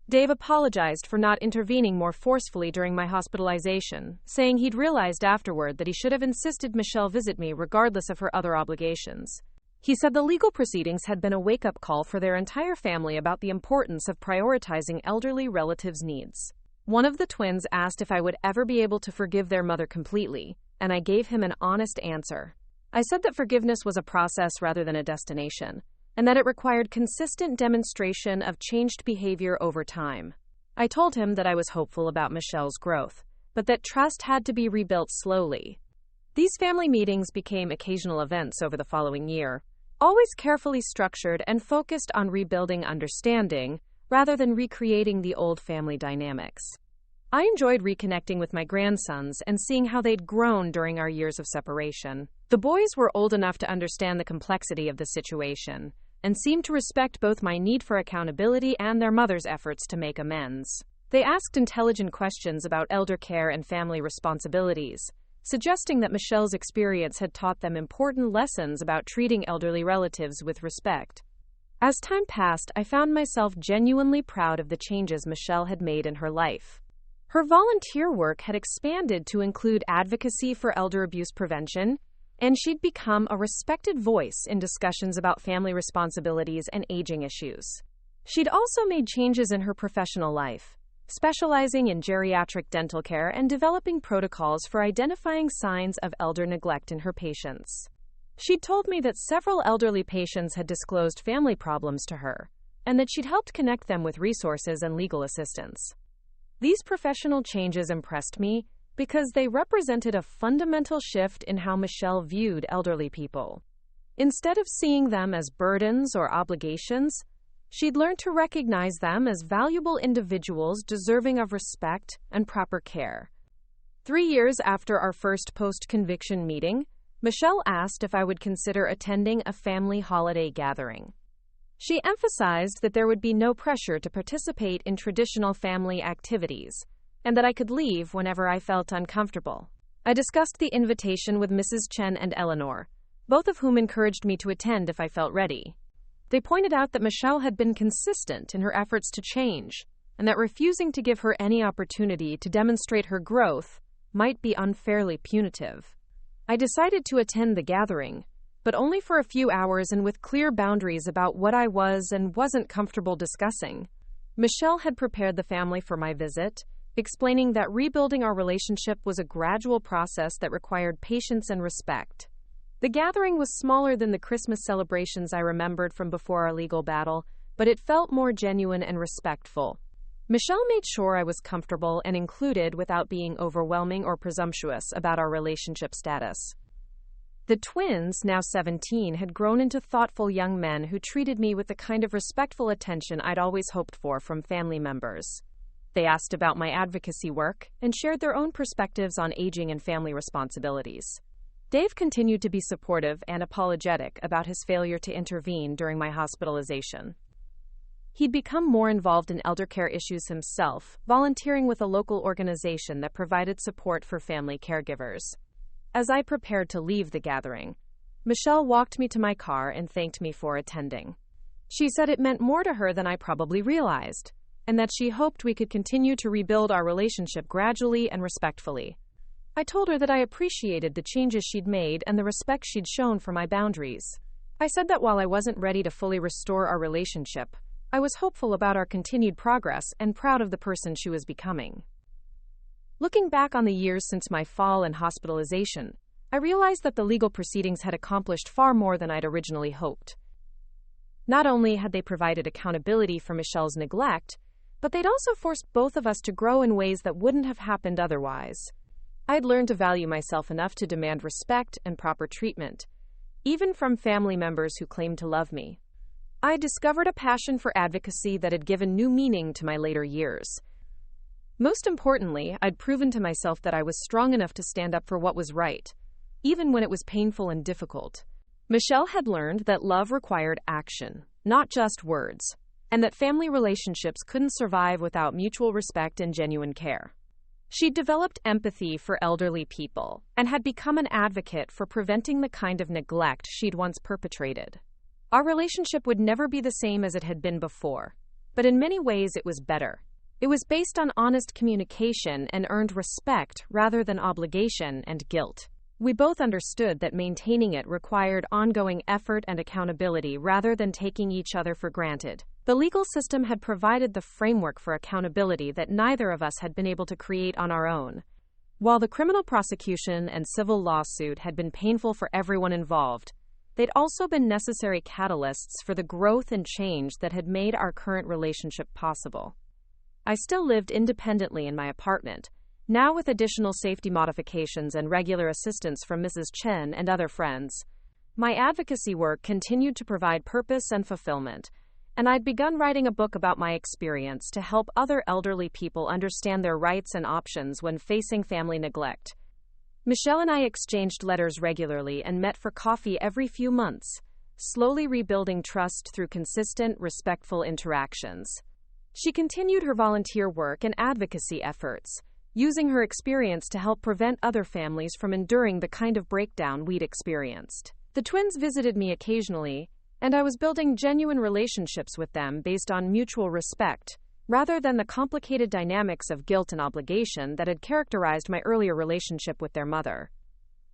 Dave apologized for not intervening more forcefully during my hospitalization, saying he'd realized afterward that he should have insisted Michelle visit me regardless of her other obligations. He said the legal proceedings had been a wake-up call for their entire family about the importance of prioritizing elderly relatives' needs. One of the twins asked if I would ever be able to forgive their mother completely, and I gave him an honest answer. I said that forgiveness was a process rather than a destination, and that it required consistent demonstration of changed behavior over time. I told him that I was hopeful about Michelle's growth, but that trust had to be rebuilt slowly. These family meetings became occasional events over the following year, always carefully structured and focused on rebuilding understanding rather than recreating the old family dynamics. I enjoyed reconnecting with my grandsons and seeing how they'd grown during our years of separation. The boys were old enough to understand the complexity of the situation and seemed to respect both my need for accountability and their mother's efforts to make amends. They asked intelligent questions about elder care and family responsibilities, suggesting that Michelle's experience had taught them important lessons about treating elderly relatives with respect. As time passed, I found myself genuinely proud of the changes Michelle had made in her life. Her volunteer work had expanded to include advocacy for elder abuse prevention, and she'd become a respected voice in discussions about family responsibilities and aging issues. She'd also made changes in her professional life, specializing in geriatric dental care and developing protocols for identifying signs of elder neglect in her patients. She'd told me that several elderly patients had disclosed family problems to her, and that she'd helped connect them with resources and legal assistance. These professional changes impressed me because they represented a fundamental shift in how Michelle viewed elderly people. Instead of seeing them as burdens or obligations, she'd learned to recognize them as valuable individuals deserving of respect and proper care. 3 years after our first post-conviction meeting, Michelle asked if I would consider attending a family holiday gathering. She emphasized that there would be no pressure to participate in traditional family activities, and that I could leave whenever I felt uncomfortable. I discussed the invitation with Mrs. Chen and Eleanor, both of whom encouraged me to attend if I felt ready. They pointed out that Michelle had been consistent in her efforts to change, and that refusing to give her any opportunity to demonstrate her growth might be unfairly punitive. I decided to attend the gathering, but only for a few hours and with clear boundaries about what I was and wasn't comfortable discussing. Michelle had prepared the family for my visit, explaining that rebuilding our relationship was a gradual process that required patience and respect. The gathering was smaller than the Christmas celebrations I remembered from before our legal battle, but it felt more genuine and respectful. Michelle made sure I was comfortable and included without being overwhelming or presumptuous about our relationship status. The twins, now 17, had grown into thoughtful young men who treated me with the kind of respectful attention I'd always hoped for from family members. They asked about my advocacy work and shared their own perspectives on aging and family responsibilities. Dave continued to be supportive and apologetic about his failure to intervene during my hospitalization. He'd become more involved in elder care issues himself, volunteering with a local organization that provided support for family caregivers. As I prepared to leave the gathering, Michelle walked me to my car and thanked me for attending. She said it meant more to her than I probably realized, and that she hoped we could continue to rebuild our relationship gradually and respectfully. I told her that I appreciated the changes she'd made and the respect she'd shown for my boundaries. I said that while I wasn't ready to fully restore our relationship, I was hopeful about our continued progress and proud of the person she was becoming. Looking back on the years since my fall and hospitalization, I realized that the legal proceedings had accomplished far more than I'd originally hoped. Not only had they provided accountability for Michelle's neglect, but they'd also forced both of us to grow in ways that wouldn't have happened otherwise. I'd learned to value myself enough to demand respect and proper treatment, even from family members who claimed to love me. I discovered a passion for advocacy that had given new meaning to my later years. Most importantly, I'd proven to myself that I was strong enough to stand up for what was right, even when it was painful and difficult. Michelle had learned that love required action, not just words, and that family relationships couldn't survive without mutual respect and genuine care. She'd developed empathy for elderly people and had become an advocate for preventing the kind of neglect she'd once perpetrated. Our relationship would never be the same as it had been before, but in many ways it was better. It was based on honest communication and earned respect rather than obligation and guilt. We both understood that maintaining it required ongoing effort and accountability rather than taking each other for granted. The legal system had provided the framework for accountability that neither of us had been able to create on our own. While the criminal prosecution and civil lawsuit had been painful for everyone involved, they'd also been necessary catalysts for the growth and change that had made our current relationship possible. I still lived independently in my apartment, now with additional safety modifications and regular assistance from Mrs. Chen and other friends. My advocacy work continued to provide purpose and fulfillment, and I'd begun writing a book about my experience to help other elderly people understand their rights and options when facing family neglect. Michelle and I exchanged letters regularly and met for coffee every few months, slowly rebuilding trust through consistent, respectful interactions. She continued her volunteer work and advocacy efforts, using her experience to help prevent other families from enduring the kind of breakdown we'd experienced. The twins visited me occasionally, and I was building genuine relationships with them based on mutual respect, rather than the complicated dynamics of guilt and obligation that had characterized my earlier relationship with their mother.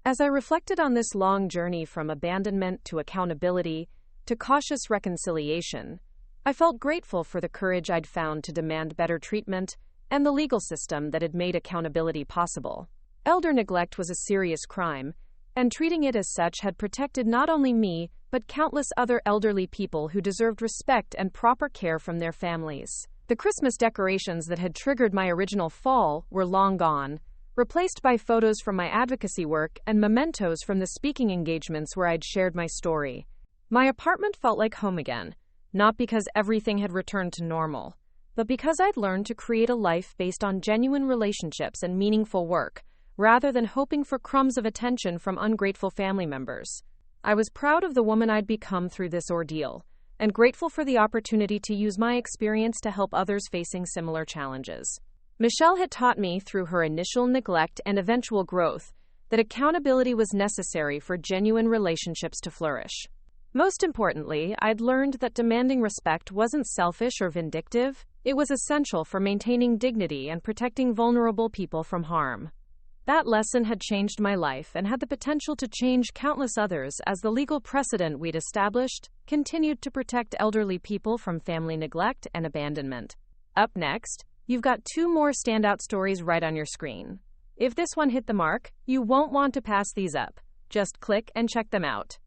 As I reflected on this long journey from abandonment to accountability to cautious reconciliation, I felt grateful for the courage I'd found to demand better treatment and the legal system that had made accountability possible. Elder neglect was a serious crime, and treating it as such had protected not only me, but countless other elderly people who deserved respect and proper care from their families. The Christmas decorations that had triggered my original fall were long gone, replaced by photos from my advocacy work and mementos from the speaking engagements where I'd shared my story. My apartment felt like home again, not because everything had returned to normal, but because I'd learned to create a life based on genuine relationships and meaningful work, rather than hoping for crumbs of attention from ungrateful family members. I was proud of the woman I'd become through this ordeal, and grateful for the opportunity to use my experience to help others facing similar challenges. Michelle had taught me through her initial neglect and eventual growth that accountability was necessary for genuine relationships to flourish. Most importantly, I'd learned that demanding respect wasn't selfish or vindictive. It was essential for maintaining dignity and protecting vulnerable people from harm. That lesson had changed my life and had the potential to change countless others as the legal precedent we'd established continued to protect elderly people from family neglect and abandonment. Up next, you've got two more standout stories right on your screen. If this one hit the mark, you won't want to pass these up. Just click and check them out.